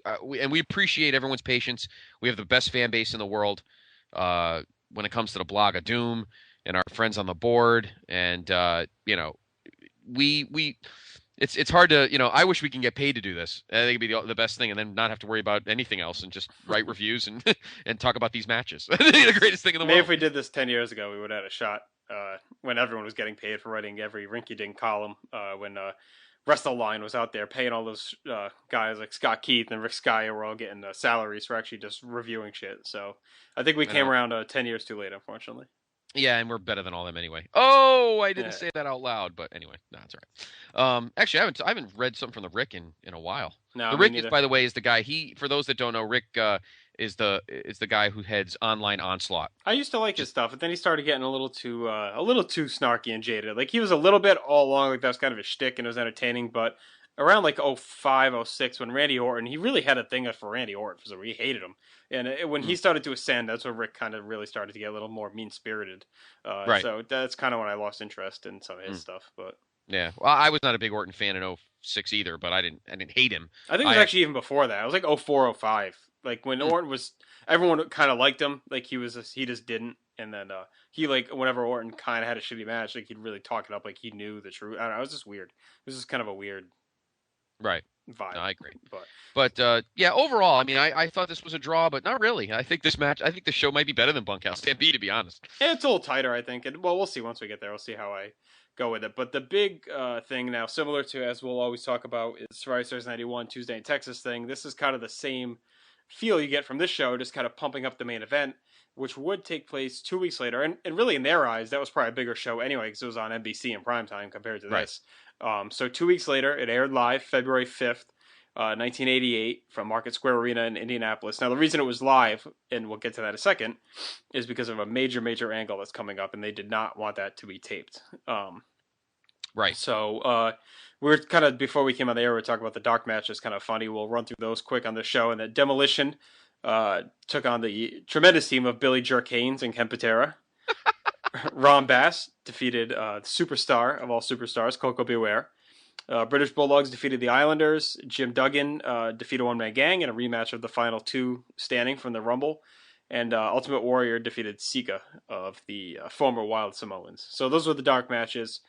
appreciate everyone's patience. We have the best fan base in the world when it comes to the blog of Doom and our friends on the board, and it's hard to I wish we can get paid to do this. I think it'd be the best thing, and then not have to worry about anything else and just write reviews and and talk about these matches. The greatest thing in the world. Maybe if we did this 10 years ago, we would have had a shot when everyone was getting paid for writing every rinky-dink column when WrestleLine was out there paying all those guys like Scott Keith and Rick Skyer were all getting salaries for actually just reviewing shit. So I think we came around 10 years too late, unfortunately. Yeah, and we're better than all them anyway. Oh, I didn't say that out loud, but anyway, that's all right. Actually, I haven't read something from the Rick in a while. No, the Rick is, by the way, is the guy. For those that don't know, Rick is the guy who heads Online Onslaught. I used to like his stuff, but then he started getting a little too snarky and jaded. Like he was a little bit all along, like that was kind of a shtick and it was entertaining, but around like 05, 06, when Randy Orton, he really had a thing for Randy Orton, so he hated him. And when he started to ascend, that's when Rick kind of really started to get a little more mean-spirited. Right. So that's kind of when I lost interest in some of his stuff. But yeah, well, I was not a big Orton fan in 06 either, but I didn't hate him. I think it was actually even before that. It was like 04, 05. Like when Orton was, everyone kind of liked him. Like he just didn't. And then he whenever Orton kind of had a shitty match, like he'd really talk it up like he knew the truth. I don't know. It was just weird. It was just kind of a weird vibe. No, I agree. But yeah, overall, I mean, I thought this was a draw, but not really. I think the show might be better than Bunkhouse Stampede, to be honest. Yeah, it's a little tighter, I think. And well, we'll see once we get there. We'll see how I go with it. But the big thing now, similar to as we'll always talk about, is Survivor Series 91 Tuesday in Texas thing. This is kind of the same feel you get from this show, just kind of pumping up the main event, which would take place 2 weeks later. And really, in their eyes, that was probably a bigger show anyway, because it was on NBC in primetime compared to this. So 2 weeks later, it aired live February 5th, 1988, from Market Square Arena in Indianapolis. Now, the reason it was live, and we'll get to that in a second, is because of a major angle that's coming up, and they did not want that to be taped. So we're kind of, before we came on the air, we were talking about the dark matches, kind of funny. We'll run through those quick on the show. And that Demolition took on the tremendous team of Billy Jerk Haynes and Ken Patera. Ron Bass defeated the superstar of all superstars, Coco Beware. British Bulldogs defeated the Islanders. Jim Duggan defeated One Man Gang in a rematch of the final two standing from the Rumble. And Ultimate Warrior defeated Sika of the former Wild Samoans. So those were the dark matches.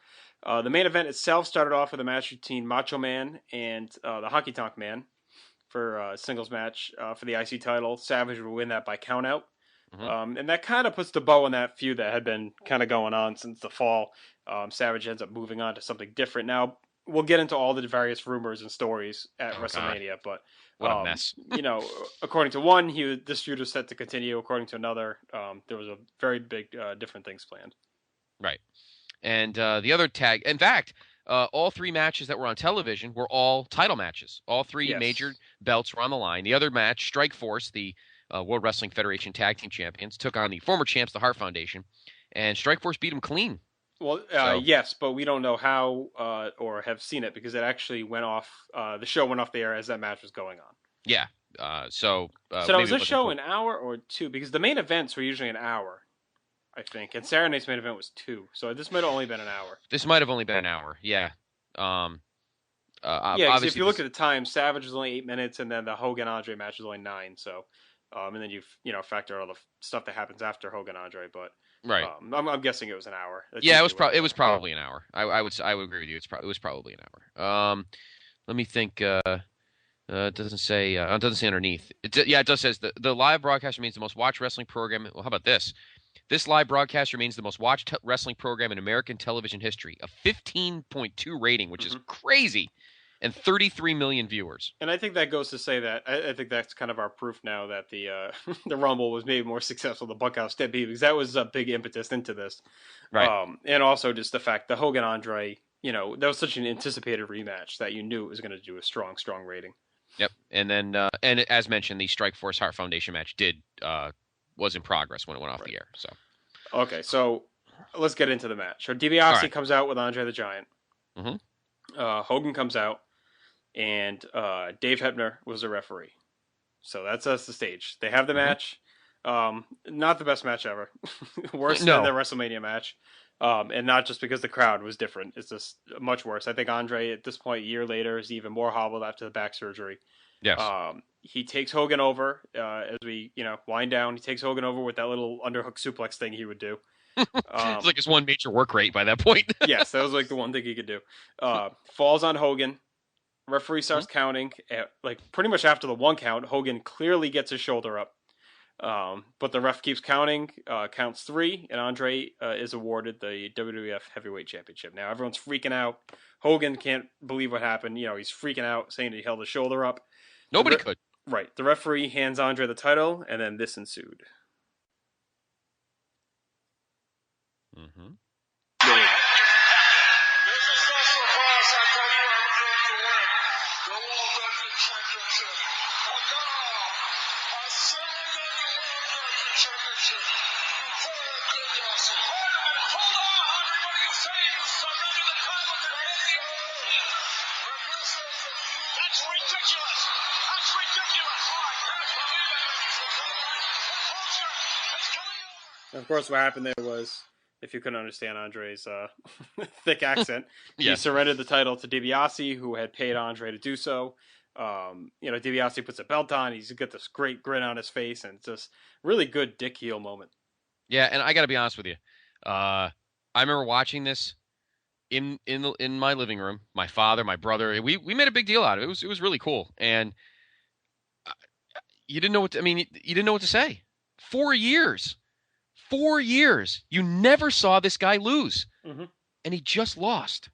The main event itself started off with a match between Macho Man and the Honky Tonk Man for a singles match for the IC title. Savage would win that by countout. And that kind of puts the bow on that feud that had been kind of going on since the fall. Savage ends up moving on to something different. Now, we'll get into all the various rumors and stories at Oh, WrestleMania, but What a mess. according to one, this feud was set to continue. According to another, there was a very big different things planned. Right. And the other tag, in fact, all 3 matches that were on television were all title matches. All 3 major belts were on the line. The other match, Strike Force, the World Wrestling Federation Tag Team Champions, took on the former champs, the Hart Foundation, and Strike Force beat them clean. Well, yes, but we don't know how or have seen it because it actually went off. The show went off the air as that match was going on. Yeah. So was this show an hour or 2? Because the main events were usually an hour, I think, and Saturday night's main event was 2. So this might have only been an hour. This might have only been an hour. Yeah. Because if you look at the time, Savage was only 8 minutes, and then the Hogan Andre match was only 9. So, and then you factor all the stuff that happens after Hogan Andre, but. Right. I'm guessing it was an hour. Yeah, it was probably an hour. I would agree with you. It was probably an hour. Let me think. It doesn't say. It doesn't say underneath. It does says the live broadcast remains the most watched wrestling program. Well, how about this? This live broadcast remains the most watched wrestling program in American television history. A 15.2 rating, which is crazy, and 33 million viewers. And I think that goes to say that I think that's kind of our proof now that the the Rumble was maybe more successful than Bunkhouse Stampede, because that was a big impetus into this. Right. And also just the fact the Hogan Andre, that was such an anticipated rematch that you knew it was going to do a strong rating. Yep. And then and as mentioned, the Strike Force Hart Foundation match was in progress when it went off the air. So. Okay, so let's get into the match. So DiBiase comes out with Andre the Giant. Mm-hmm. Hogan comes out. And Dave Hebner was the referee. So that's the stage. They have the match. Not the best match ever. Worse than the WrestleMania match. And not just because the crowd was different. It's just much worse. I think Andre, at this point, a year later, is even more hobbled after the back surgery. Yes. He takes Hogan over as we, wind down. He takes Hogan over with that little underhook suplex thing he would do. It's like his one major work rate by that point. Yes, that was like the one thing he could do. Falls on Hogan. Referee starts counting. Pretty much after the 1 count, Hogan clearly gets his shoulder up. But the ref keeps counting, counts 3, and Andre is awarded the WWF Heavyweight Championship. Now everyone's freaking out. Hogan can't believe what happened. He's freaking out, saying he held his shoulder up. Nobody could. Right. The referee hands Andre the title, and then this ensued. Mm-hmm. Of course, what happened there was, if you couldn't understand Andre's thick accent, he surrendered the title to DiBiase, who had paid Andre to do so. DiBiase puts a belt on. He's got this great grin on his face, and it's just really good dick heel moment. Yeah, and I got to be honest with you. I remember watching this in my living room. My father, my brother, we made a big deal out of it. It was really cool, and you didn't know you didn't know what to say. 4 years. 4 years. You never saw this guy lose. Mm-hmm. And he just lost.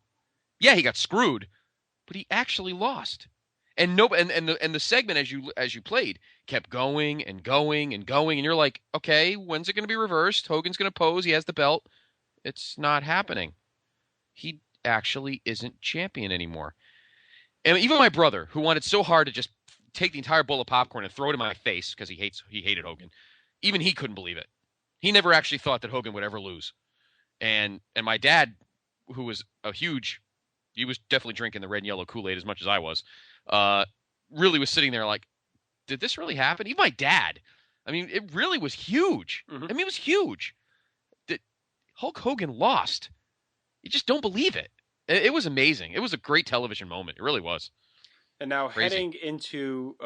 Yeah, he got screwed, but he actually lost. And the segment as you played kept going and going and going, and you're like, okay, when's it going to be reversed? Hogan's going to pose. He has the belt. It's not happening. He actually isn't champion anymore. And even my brother, who wanted so hard to just take the entire bowl of popcorn and throw it in my face because he hated Hogan, even he couldn't believe it. He never actually thought that Hogan would ever lose. And my dad, who was he was definitely drinking the red and yellow Kool-Aid as much as I was, really was sitting there like, did this really happen? Even my dad. I mean, it really was huge. Mm-hmm. I mean, it was huge. That Hulk Hogan lost. You just don't believe it. It was amazing. It was a great television moment. It really was. And now heading into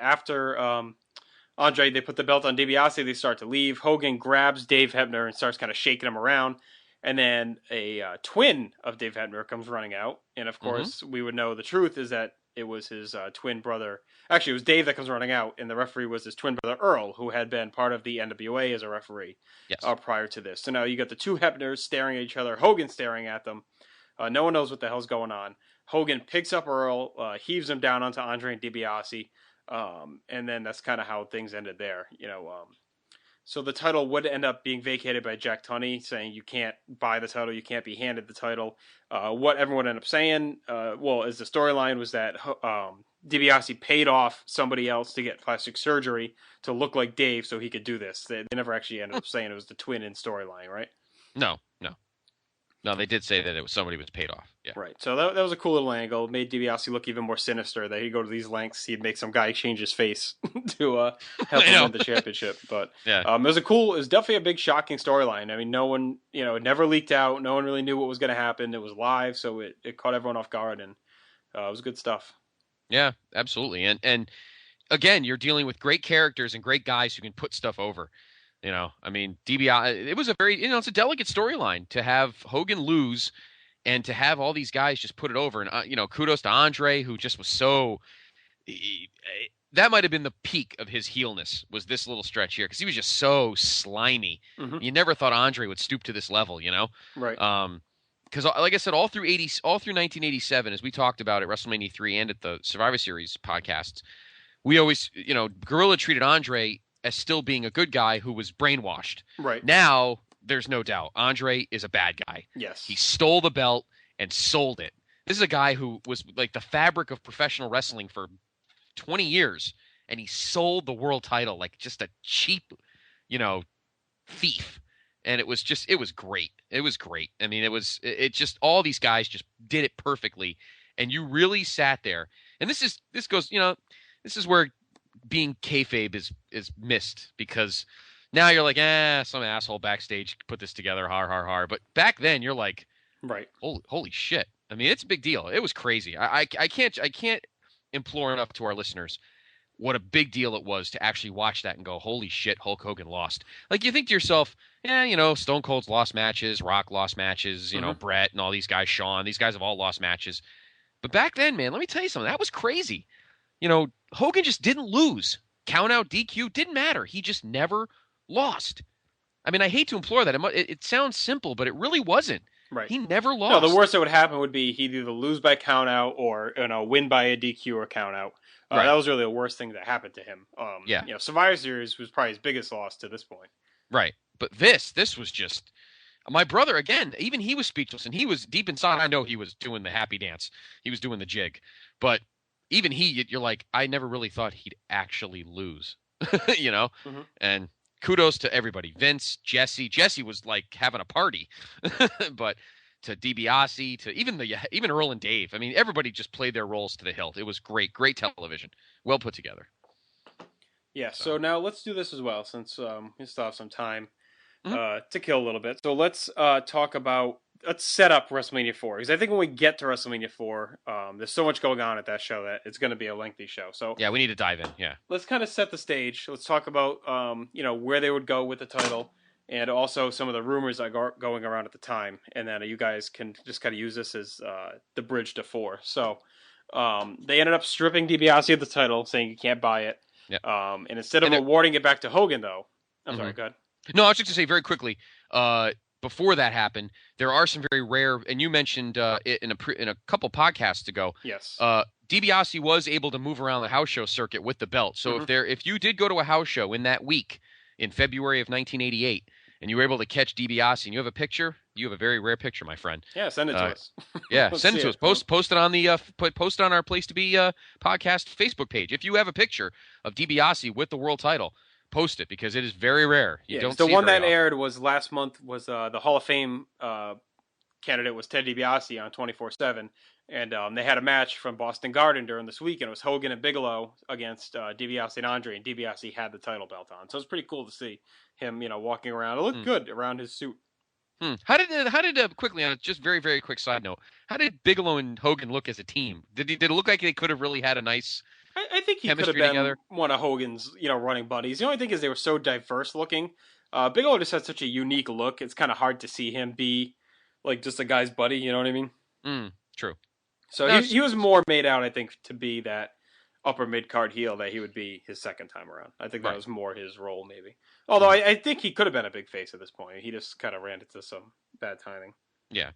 after Andre, they put the belt on DiBiase, they start to leave. Hogan grabs Dave Hebner and starts kind of shaking him around. And then a twin of Dave Hebner comes running out. And of course, we would know the truth is that it was his twin brother. Actually, it was Dave that comes running out, and the referee was his twin brother Earl, who had been part of the NWA as a referee prior to this. So now you got the two Hebners staring at each other, Hogan staring at them. No one knows what the hell's going on. Hogan picks up Earl, heaves him down onto Andre and DiBiase, and then that's kind of how things ended there. So the title would end up being vacated by Jack Tunney, saying you can't buy the title, you can't be handed the title. What everyone ended up saying, as the storyline was that DiBiase paid off somebody else to get plastic surgery to look like Dave so he could do this. They never actually ended up saying it was the twin in storyline, right? No, they did say that it was somebody was paid off. Yeah. Right. So that was a cool little angle. It made DiBiase look even more sinister. That he'd go to these lengths, he'd make some guy change his face to help him win the championship. But it was definitely a big shocking storyline. I mean, no one, it never leaked out. No one really knew what was going to happen. It was live, so it caught everyone off guard, and it was good stuff. Yeah, absolutely. And again, you're dealing with great characters and great guys who can put stuff over. I mean, DiBiase, it was a very, it's a delicate storyline to have Hogan lose and to have all these guys just put it over. And, kudos to Andre, who just was that might have been the peak of his heelness, was this little stretch here, because he was just so slimy. Mm-hmm. You never thought Andre would stoop to this level, Right. Because, like I said, all through 1987, as we talked about at WrestleMania 3 and at the Survivor Series podcasts, we always, Gorilla treated Andre as still being a good guy who was brainwashed. Right. Now, there's no doubt. Andre is a bad guy. Yes. He stole the belt and sold it. This is a guy who was like the fabric of professional wrestling for 20 years, and he sold the world title like just a cheap, thief. And it was great. It was great. I mean, it just, all these guys just did it perfectly. And you really sat there. And this is where being kayfabe is missed, because now you're like, some asshole backstage put this together, har. But back then you're like, right, holy shit. I mean, it's a big deal. It was crazy. I can't implore enough to our listeners what a big deal it was to actually watch that and go, holy shit, Hulk Hogan lost. Like, you think to yourself, Stone Cold's lost matches, Rock lost matches, Brett and all these guys, Shawn, these guys have all lost matches. But back then, man, let me tell you something. That was crazy. Hogan just didn't lose. Count out, DQ, didn't matter. He just never lost. I mean, I hate to implore that. It sounds simple, but it really wasn't. Right. He never lost. No, the worst that would happen would be he'd either lose by count out or win by a DQ or count out. Right. That was really the worst thing that happened to him. Survivor Series was probably his biggest loss to this point. Right. But this was just, my brother, again, even he was speechless, and he was deep inside. I know he was doing the happy dance. He was doing the jig. But even you're like, I never really thought he'd actually lose, Mm-hmm. And kudos to everybody. Vince, Jesse was like having a party, but to DiBiase, to even Earl and Dave. I mean, everybody just played their roles to the hilt. It was great television. Well put together. Yeah. So now let's do this as well, since we still have some time to kill a little bit. So let's set up WrestleMania 4, because I think when we get to WrestleMania 4, there's so much going on at that show that it's going to be a lengthy show. So yeah, we need to dive in. Yeah, let's kind of set the stage. Let's talk about where they would go with the title, and also some of the rumors that are going around at the time, and then you guys can just kind of use this as the bridge to 4. So they ended up stripping DiBiase of the title, saying you can't buy it. Yeah. And instead of awarding it back to Hogan, though, I'm sorry, go ahead. No, I was just going to say very quickly. Before that happened, there are some very rare, and you mentioned it in a couple podcasts ago. Yes. DiBiase was able to move around the house show circuit with the belt. So if you did go to a house show in that week in February of 1988, and you were able to catch DiBiase, and you have a picture, you have a very rare picture, my friend. Yeah, send it to us. Yeah, send it to us. Post it on the post it on our Place to Be podcast Facebook page. If you have a picture of DiBiase with the world title, post it, because it is very rare. You don't the see one it very that often. aired was last month was the Hall of Fame candidate was Ted DiBiase on 24/7, and they had a match from Boston Garden during this week, and it was Hogan and Bigelow against DiBiase and Andre, and DiBiase had the title belt on, so it's pretty cool to see him, walking around. It looked good around his suit. How did quickly, on a just very, very quick side note, how did Bigelow and Hogan look as a team? Did it look like they could have really had a nice I think he could have chemistry been together? One of Hogan's, running buddies. The only thing is they were so diverse looking. Bigelow just had such a unique look. It's kind of hard to see him be like just a guy's buddy. You know what I mean? True. So he was more made out, I think, to be that upper mid-card heel that he would be his second time around. I think that was more his role, maybe. Although I think he could have been a big face at this point. He just kind of ran into some bad timing. Yeah.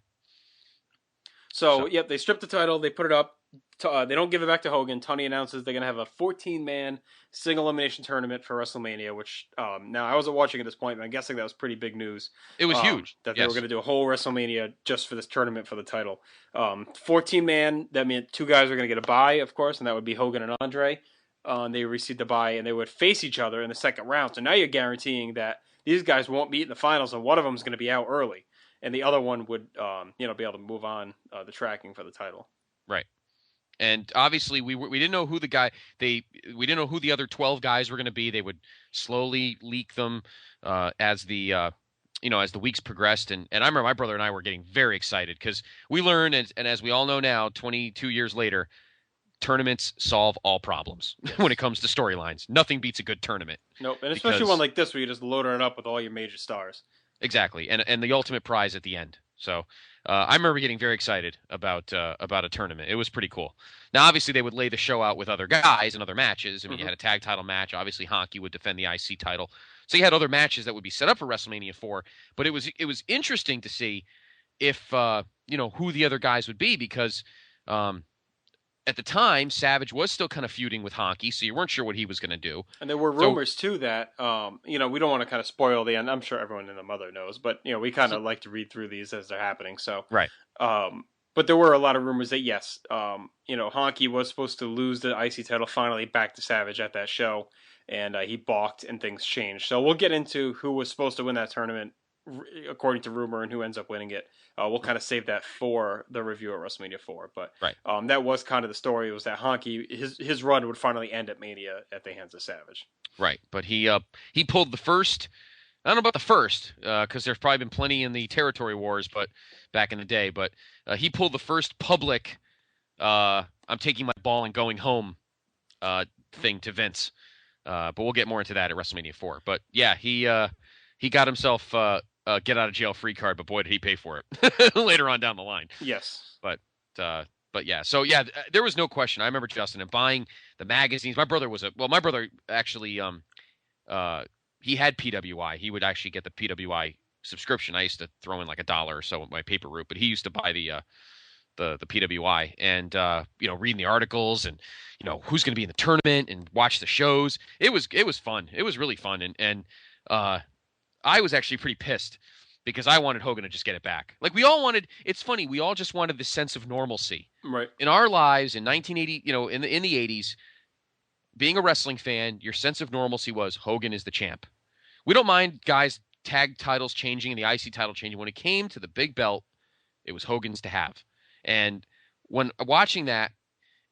So, yep, they stripped the title. They put it up. They don't give it back to Hogan. Tunney announces they're going to have a 14-man single elimination tournament for WrestleMania, which now I wasn't watching at this point, but I'm guessing that was pretty big news. It was huge. That they were going to do a whole WrestleMania just for this tournament for the title. 14-man, that meant 2 guys were going to get a bye, of course, and that would be Hogan and Andre. They received the bye, and they would face each other in the second round. So now you're guaranteeing that these guys won't meet in the finals, and one of them is going to be out early. And the other one would, be able to move on the tracking for the title. Right. And obviously, we didn't know who we didn't know who the other 12 guys were going to be. They would slowly leak them as the weeks progressed. And I remember my brother and I were getting very excited because we learned, and as we all know now, 22 years later, tournaments solve all problems when it comes to storylines. Nothing beats a good tournament. Nope, and especially one like this where you just loaded it up with all your major stars. Exactly, and the ultimate prize at the end. So I remember getting very excited about a tournament. It was pretty cool. Now, obviously, they would lay the show out with other guys and other matches. I mean, you had a tag title match. Obviously, Honky would defend the IC title. So you had other matches that would be set up for WrestleMania 4. But it was interesting to see if who the other guys would be because at the time, Savage was still kind of feuding with Honky, so you weren't sure what he was going to do. And there were rumors, too, that, we don't want to kind of spoil the end. I'm sure everyone in the mother knows, but, we kind of like to read through these as they're happening. So, right. But there were a lot of rumors that, yes, Honky was supposed to lose the IC title finally back to Savage at that show, and he balked and things changed. So we'll get into who was supposed to win that tournament according to rumor and who ends up winning it. We'll kind of save that for the review at WrestleMania 4. But that was kind of the story, was that Honky, his run would finally end at Mania at the hands of Savage. Right, but he pulled the first, I don't know about the first, because there's probably been plenty in the Territory Wars but back in the day, but he pulled the first public, I'm taking my ball and going home thing to Vince. But we'll get more into that at WrestleMania 4. But yeah, he got himself get out of jail free card, but boy, did he pay for it later on down the line. Yes. But yeah, so yeah, there was no question. I remember Justin and buying the magazines. My brother actually, he had PWI. He would actually get the PWI subscription. I used to throw in like $1 or so with my paper route, but he used to buy the PWI and, reading the articles and, who's going to be in the tournament and watch the shows. It was fun. It was really fun. And I was actually pretty pissed because I wanted Hogan to just get it back. Like it's funny. We all just wanted this sense of normalcy. Right. In our lives in 1980, in the 80s, being a wrestling fan, your sense of normalcy was Hogan is the champ. We don't mind guys tag titles changing and the IC title changing. When it came to the big belt, it was Hogan's to have. And when watching that,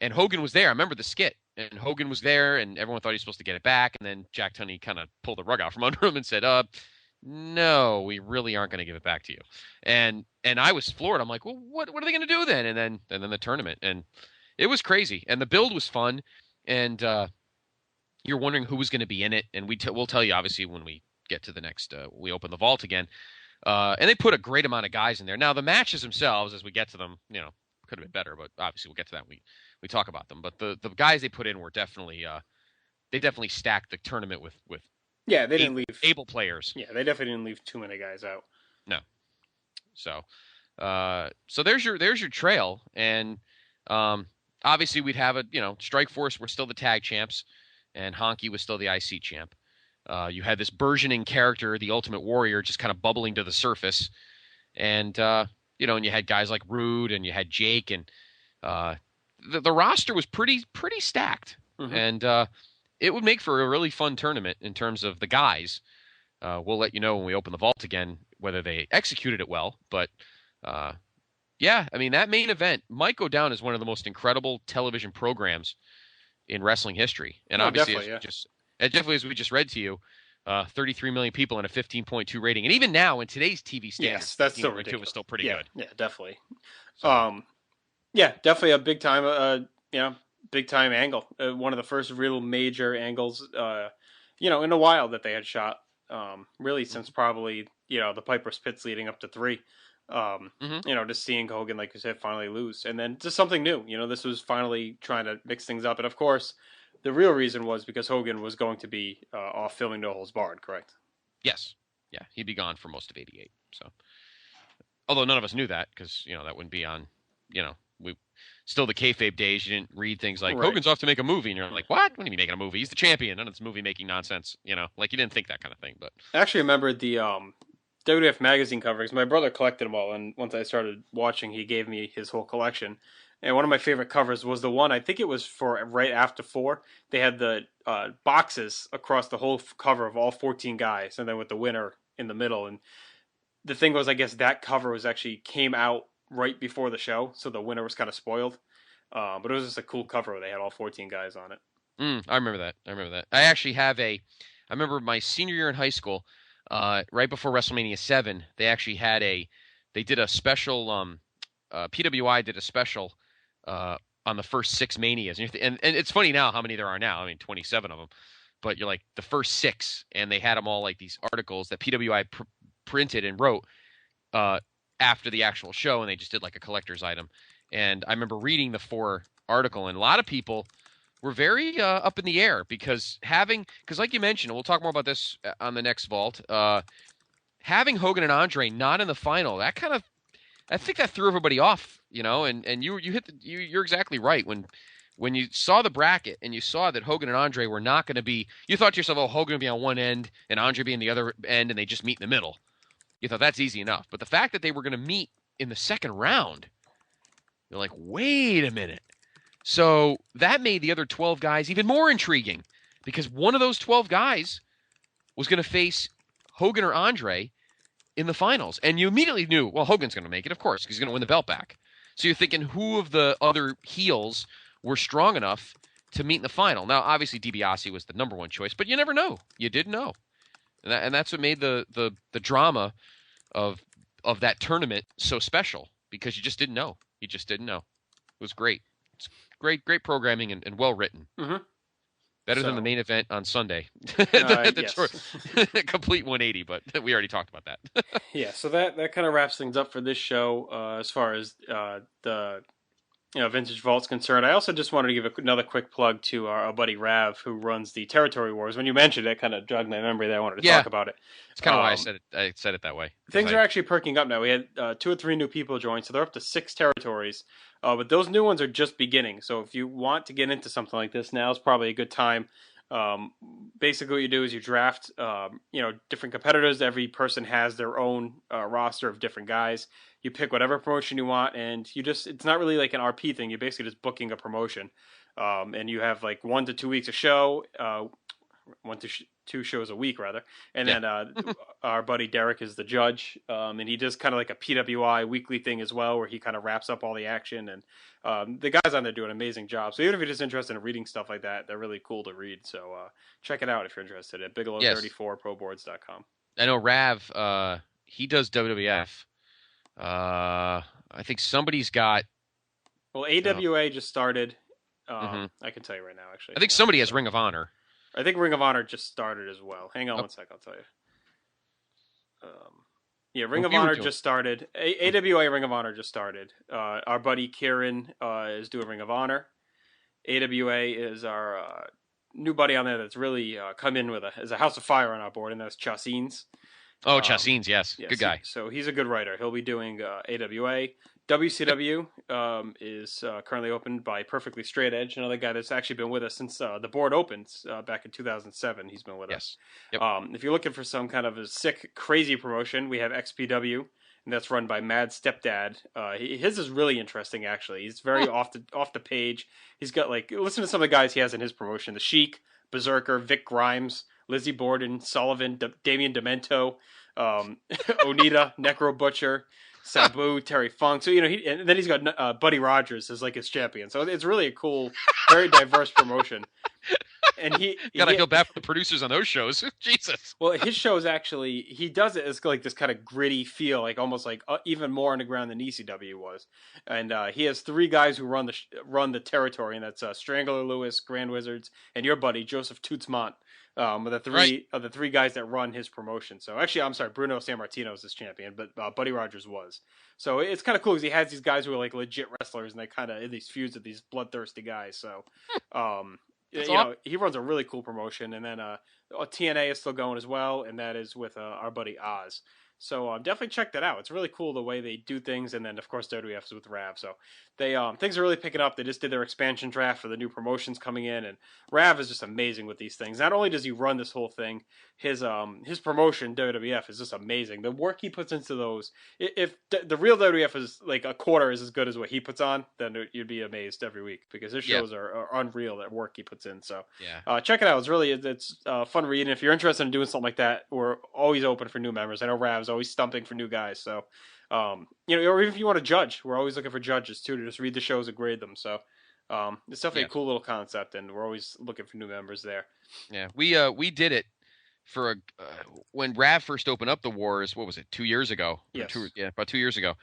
and Hogan was there, I remember the skit, and Hogan was there, and everyone thought he was supposed to get it back, and then Jack Tunney kind of pulled the rug out from under him and said, no, we really aren't going to give it back to you. And I was floored. I'm like, well, what are they going to do then? And then the tournament, and it was crazy, and the build was fun, and you're wondering who was going to be in it, and we'll tell you obviously when we get to the next, we open the vault again. And they put a great amount of guys in there. Now the matches themselves, as we get to them, could have been better, but obviously we'll get to that when we talk about them. But the guys they put in were definitely they definitely stacked the tournament with they didn't leave able players. Yeah, they definitely didn't leave too many guys out. No. So there's your trail, and obviously we'd have Strike Force were still the tag champs, and Honky was still the IC champ. You had this burgeoning character, the Ultimate Warrior, just kind of bubbling to the surface. And, and you had guys like Rude and you had Jake, and the roster was pretty stacked. Mm-hmm. And it would make for a really fun tournament in terms of the guys. We'll let you know when we open the vault again whether they executed it well. But, that main event might go down as one of the most incredible television programs in wrestling history. And obviously, definitely, as we just read to you, 33 million people and a 15.2 rating. And even now, in today's TV standards, yes, that's still ridiculous. It was still pretty good. Yeah, definitely. So. Definitely a big time, big time angle. One of the first real major angles, in a while that they had shot. Really since probably, the Piper's Pits leading up to 3. Just seeing Hogan, like you said, finally lose, and then just something new. This was finally trying to mix things up, and of course, the real reason was because Hogan was going to be off filming No Holds Barred, correct? Yes. Yeah, he'd be gone for most of '88. So, although none of us knew that because that wouldn't be on. We still the kayfabe days. You didn't read things like Hogan's off to make a movie, and you're like, what? When are you making a movie? He's the champion. None of this movie making nonsense. Like you didn't think that kind of thing. But I actually remember the WWF magazine covers. My brother collected them all, and once I started watching, he gave me his whole collection. And one of my favorite covers was the one, I think it was for right after 4. They had the boxes across the whole cover of all 14 guys, and then with the winner in the middle. And the thing was, I guess that cover came out right before the show, so the winner was kind of spoiled. But it was just a cool cover where they had all 14 guys on it. I remember that. I actually have I remember my senior year in high school, right before WrestleMania 7, they did a special, PWI did a special on the first 6 Manias. And it's funny now how many there are now. I mean, 27 of them. But you're like, the first 6, and they had them all like these articles that PWI printed and wrote after the actual show, and they just did like a collector's item. And I remember reading the 4 article, and a lot of people were very up in the air because like you mentioned, we'll talk more about this on the next Vault, having Hogan and Andre not in the final, I think that threw everybody off, and you're exactly right. When you saw the bracket and you saw that Hogan and Andre were not going to be, you thought to yourself, oh, Hogan would be on one end and Andre be in the other end, and they just meet in the middle. You thought that's easy enough. But the fact that they were going to meet in the second round, you're like, wait a minute. So that made the other 12 guys even more intriguing because one of those 12 guys was going to face Hogan or Andre in the finals. And you immediately knew, well, Hogan's going to make it, of course, because he's going to win the belt back. So you're thinking who of the other heels were strong enough to meet in the final. Now, obviously, DiBiase was the number one choice, but you never know. You didn't know. And that's what made the drama of that tournament so special because you just didn't know. You just didn't know. It was great. It's great programming and well written. Mm-hmm. Better than the main event on Sunday. Yes. Complete 180, but we already talked about that. Yeah, so that kind of wraps things up for this show as far as the Vintage Vault's concerned. I also just wanted to give another quick plug to our buddy Rav, who runs the Territory Wars. When you mentioned it, kind of jogged my memory that I wanted to talk about it. It's kind of why I said it that way. Things are actually perking up now. We had 2 or 3 new people join, so they're up to 6 territories. But those new ones are just beginning. So if you want to get into something like this, now is probably a good time. Basically what you do is you draft, different competitors. Every person has their own roster of different guys. You pick whatever promotion you want, and it's not really like an RP thing. You're basically just booking a promotion. And you have like 1 to 2 weeks a show, 1 to 2 shows a week rather. And then our buddy Derek is the judge. And he does kind of like a PWI weekly thing as well, where he kind of wraps up all the action. And the guys on there do an amazing job. So even if you're just interested in reading stuff like that, they're really cool to read. So check it out if you're interested at Bigelow34proboards.com. I know Rav, he does WWF. I think somebody's got. Well, AWA just started. I can tell you right now, actually. I think somebody has Ring of Honor. I think Ring of Honor just started as well. Hang on 1 sec, I'll tell you. Ring of Honor just started. AWA Ring of Honor just started. Our buddy Kieran is doing Ring of Honor. AWA is our new buddy on there that's really come in as a house of fire on our board, and that's Chasines. Oh, Chasines, yes. Good guy. So he's a good writer. He'll be doing AWA. WCW is currently opened by Perfectly Straight Edge, another guy that's actually been with us since the board opened back in 2007. He's been with us. Yep. If you're looking for some kind of a sick, crazy promotion, we have XPW, and that's run by Mad Stepdad. His is really interesting, actually. He's very off the page. He's got listen to some of the guys he has in his promotion: The Sheik, Berserker, Vic Grimes, Lizzie Borden, Sullivan, Damian Demento, Onita, Necro Butcher, Sabu, Terry Funk. So, and then he's got Buddy Rogers as his champion. So it's really a cool, very diverse promotion. And God, I feel bad for the producers on those shows. Jesus. Well, his show is actually, he does it as like this kind of gritty feel, like almost like even more underground than ECW was. And he has 3 guys who run the territory, and that's Strangler Lewis, Grand Wizards, and your buddy Joseph Tootsmont. The three guys that run his promotion. So actually, I'm sorry, Bruno Sammartino is his champion, but Buddy Rogers was. So it's kind of cool because he has these guys who are like legit wrestlers, and they kind of in these feuds with these bloodthirsty guys. So, he runs a really cool promotion. And then TNA is still going as well, and that is with our buddy Oz. So definitely check that out. It's really cool the way they do things, and then of course WWF is with Rav. So they things are really picking up. They just did their expansion draft for the new promotions coming in, and Rav is just amazing with these things. Not only does he run this whole thing, his promotion WWF is just amazing. The work he puts into those. If the real WWF is like a quarter is as good as what he puts on, then you'd be amazed every week because his shows are unreal. That work he puts in. So check it out. It's fun reading. If you're interested in doing something like that, we're always open for new members. I know Rav's always stumping for new guys. So, or even if you want to judge, we're always looking for judges too to just read the shows and grade them. So, it's definitely a cool little concept, and we're always looking for new members there. Yeah, we did it for when Rav first opened up the Wars. What was it? 2 years ago? Yes. About 2 years ago.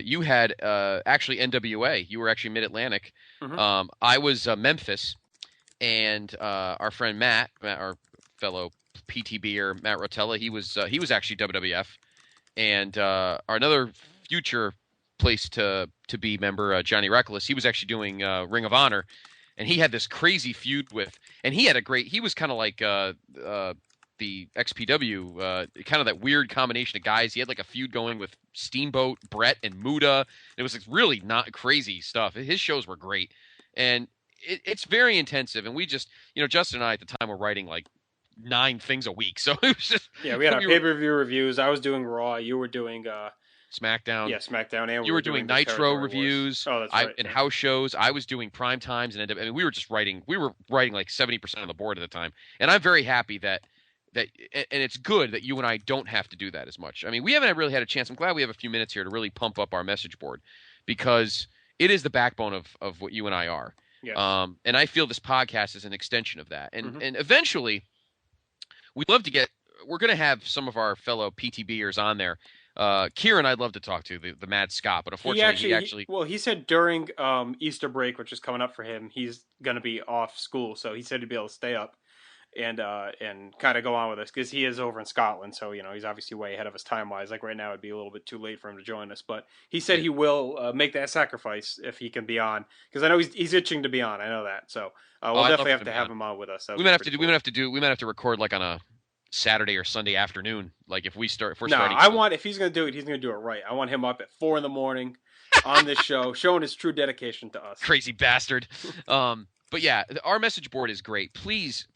You had actually NWA. You were actually Mid Atlantic. Mm-hmm. I was Memphis, and our friend Matt, our fellow PTBer Matt Rotella, he was actually WWF, and our another future place to be member Johnny Reckless, he was actually doing Ring of Honor, and he had this crazy feud with, and he was kind of like the XPW, kind of that weird combination of guys. He had like a feud going with Steamboat, Brett, and Muda. It was like really not crazy stuff. His shows were great, and it's very intensive. And we just, Justin and I at the time were writing like 9 things a week, so it was just we had our pay-per-view reviews. I was doing Raw, you were doing SmackDown. Yeah, SmackDown, and you were doing Nitro reviews. Oh, that's right. And house shows. I was doing prime times, and we were just writing. We were writing like 70% of the board at the time, and I'm very happy that, and it's good that you and I don't have to do that as much. I mean, we haven't really had a chance. I'm glad we have a few minutes here to really pump up our message board, because it is the backbone of what you and I are. Yes. And I feel this podcast is an extension of that, and eventually. We'd love to we're going to have some of our fellow PTBers on there. Kieran, I'd love to talk to, the Mad Scott, but unfortunately he said during Easter break, which is coming up for him, he's going to be off school, so he said he'd be able to stay up and kind of go on with us, because he is over in Scotland, so he's obviously way ahead of us time-wise. Like right now, it'd be a little bit too late for him to join us, but he said he will make that sacrifice if he can be on, because I know he's itching to be on. I know that, so we'll definitely have to have him on with us. We might have to record like on a Saturday or Sunday afternoon, like if we're starting. If he's going to do it, he's going to do it right. I want him up at 4 a.m. on this show, showing his true dedication to us. Crazy bastard. But yeah, our message board is great. Please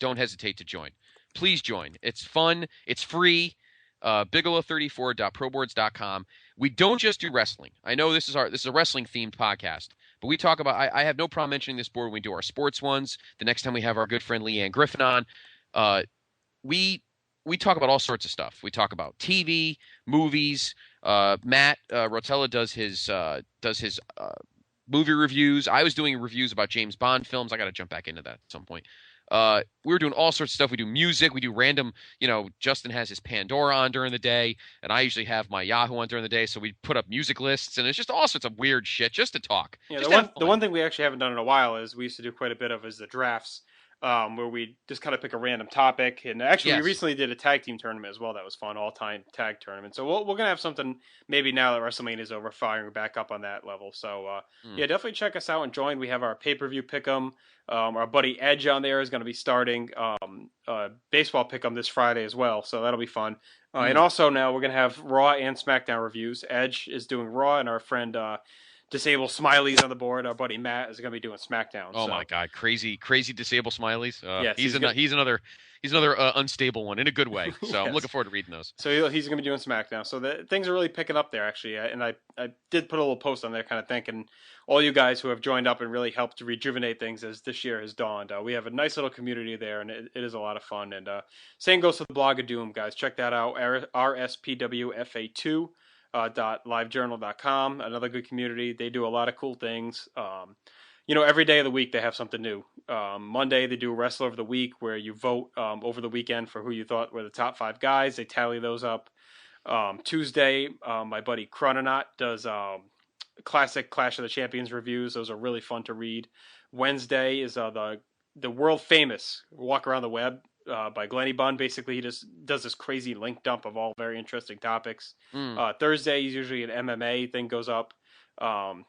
don't hesitate to join. Please join. It's fun. It's free. Bigelow34.proboards.com. We don't just do wrestling. I know this is a wrestling themed podcast, but we talk about. I have no problem mentioning this board when we do our sports ones. The next time we have our good friend Leanne Griffin on, we talk about all sorts of stuff. We talk about TV, movies. Matt Rotella does his movie reviews. I was doing reviews about James Bond films. I got to jump back into that at some point. We were doing all sorts of stuff. We do music. We do random, Justin has his Pandora on during the day, and I usually have my Yahoo on during the day. So we put up music lists, and it's just all sorts of weird shit just to talk. Yeah, the one thing we actually haven't done in a while is we used to do quite a bit of is the drafts. Where we just kind of pick a random topic. And actually, we recently did a tag team tournament as well. That was fun, all-time tag tournament. So we're going to have something maybe now that WrestleMania is over, firing back up on that level. So, definitely check us out and join. We have our pay-per-view pick'em. Our buddy Edge on there is going to be starting baseball pick'em this Friday as well. So that'll be fun. And also now we're going to have Raw and SmackDown reviews. Edge is doing Raw, and our friend... Disable Smileys on the board. Our buddy Matt is going to be doing SmackDown. Oh my God, crazy Disable Smileys. Yes, he's another unstable one in a good way. So yes. I'm looking forward to reading those. So he's going to be doing SmackDown. So things are really picking up there, actually. And I did put a little post on there, kind of thanking all you guys who have joined up and really helped to rejuvenate things as this year has dawned. We have a nice little community there, and it is a lot of fun. And same goes to the Blog of Doom, guys. Check that out. RSPWFA2. .livejournal.com, another good community. They do a lot of cool things. every day of the week they have something new. Monday they do Wrestler of the Week, where you vote over the weekend for who you thought were the top 5 guys. They tally those up. Tuesday, my buddy Chrononaut does classic Clash of the Champions reviews. Those are really fun to read. Wednesday is the world famous Walk Around the Web by Glenny Bunn. Basically, he just does this crazy link dump of all very interesting topics. Thursday is usually an MMA thing goes up.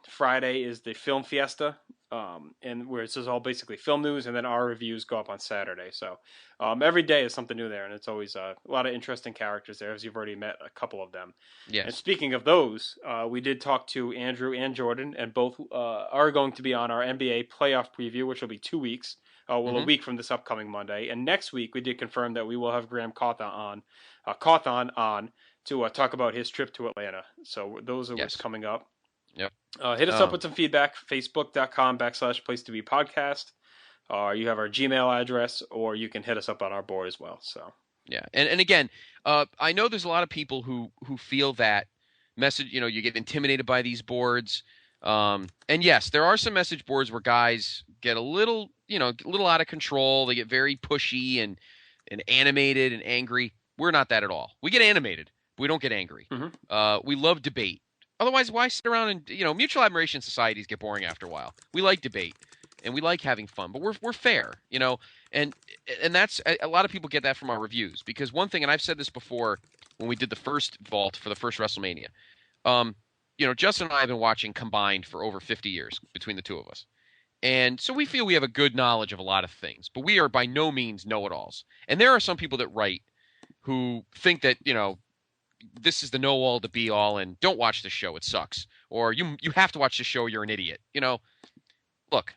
Friday is the Film Fiesta, and where it's just all basically film news, and then our reviews go up on Saturday. So every day is something new there, and it's always a lot of interesting characters there, as you've already met a couple of them. Yes. And speaking of those, we did talk to Andrew and Jordan, and both are going to be on our NBA playoff preview, which will be 2 weeks. A week from this upcoming Monday. And next week, we did confirm that we will have Graham Cawthon on to talk about his trip to Atlanta. So those are what's coming up. Yep. Hit us up with some feedback, facebook.com/place-to-be-podcast. You have our Gmail address, or you can hit us up on our board as well. So yeah. And again, I know there's a lot of people who feel that message, you get intimidated by these boards. And yes, there are some message boards where guys get a little out of control. They get very pushy and animated and angry. We're not that at all. We get animated, but we don't get angry. We love debate. Otherwise, why sit around and, mutual admiration societies get boring after a while. We like debate and we like having fun, but we're fair, and that's a lot of people get that from our reviews, because one thing, and I've said this before when we did the first vault for the first WrestleMania, Justin and I have been watching combined for over 50 years between the two of us. And so we feel we have a good knowledge of a lot of things, but we are by no means know-it-alls. And there are some people that write who think that, this is the know-all to be-all and don't watch the show, it sucks. Or you have to watch the show, you're an idiot. Look,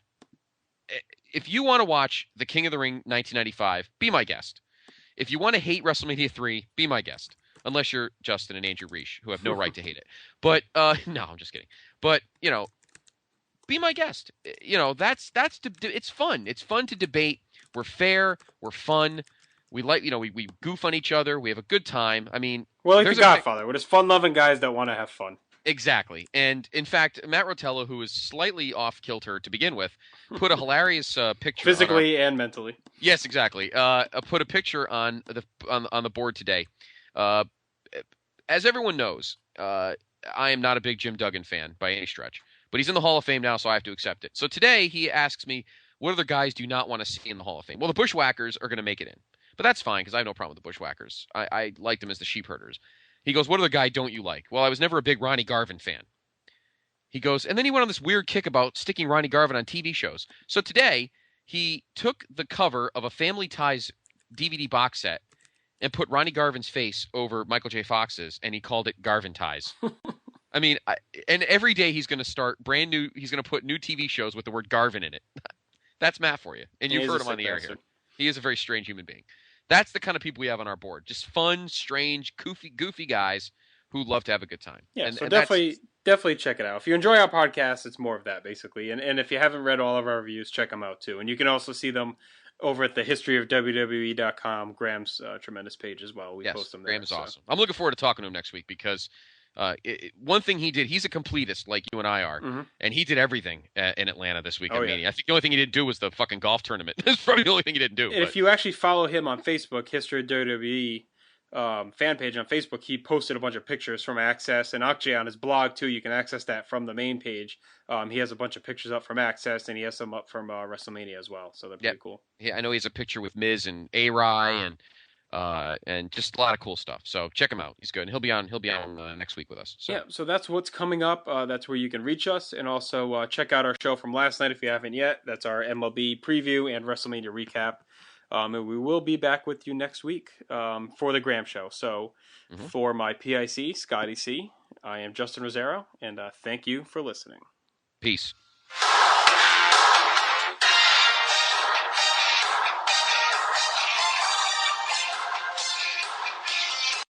if you want to watch The King of the Ring 1995, be my guest. If you want to hate WrestleMania 3, be my guest. Unless you're Justin and Andrew Reich, who have no right to hate it. But, no, I'm just kidding. But, be my guest. It's fun. It's fun to debate. We're fair. We're fun. We like, we goof on each other. We have a good time. I mean, we're like The Godfather. We're just fun-loving guys that want to have fun. Exactly. And in fact, Matt Rotella, who is slightly off kilter to begin with, put a hilarious picture physically and mentally. Yes, exactly. Put a picture on the board today. As everyone knows, I am not a big Jim Duggan fan by any stretch, but he's in the Hall of Fame now, so I have to accept it. So today he asks me, what other guys do you not want to see in the Hall of Fame? Well, the Bushwhackers are going to make it in, but that's fine because I have no problem with the Bushwhackers. I like them as the sheep herders. He goes, what other guy don't you like? Well, I was never a big Ronnie Garvin fan. He goes, and then he went on this weird kick about sticking Ronnie Garvin on TV shows. So today he took the cover of a Family Ties DVD box set and put Ronnie Garvin's face over Michael J. Fox's, and he called it Garvin Ties. I mean, and every day he's going to start brand new. He's going to put new TV shows with the word Garvin in it. That's Matt for you, and you've heard him on the air here. He is a very strange human being. That's the kind of people we have on our board. Just fun, strange, goofy guys who love to have a good time. Yeah, so definitely check it out. If you enjoy our podcast, it's more of that, basically. And if you haven't read all of our reviews, check them out, too. And you can also see them over at the historyofwwe.com, Graham's tremendous page as well. We post them there. Graham is awesome. I'm looking forward to talking to him next week because one thing he did, he's a completist like you and I are, and he did everything in Atlanta this week at Mania. Yeah. I think the only thing he didn't do was the fucking golf tournament. That's probably the only thing he didn't do. And if you actually follow him on Facebook, History of WWE fan page on Facebook, he posted a bunch of pictures from Access, and actually on his blog too, you can access that from the main page. He has a bunch of pictures up from Access, and he has some up from WrestleMania as well, so they're pretty cool. Yeah, I know he has a picture with Miz and A-Rai and just a lot of cool stuff. So check him out. He's good. And he'll be on next week with us. So. Yeah, so that's what's coming up. That's where you can reach us, and also check out our show from last night if you haven't yet. That's our MLB preview and WrestleMania recap. And we will be back with you next week for the Graham Show. So for my PIC, Scotty C, I am Justin Rosero, and thank you for listening. Peace.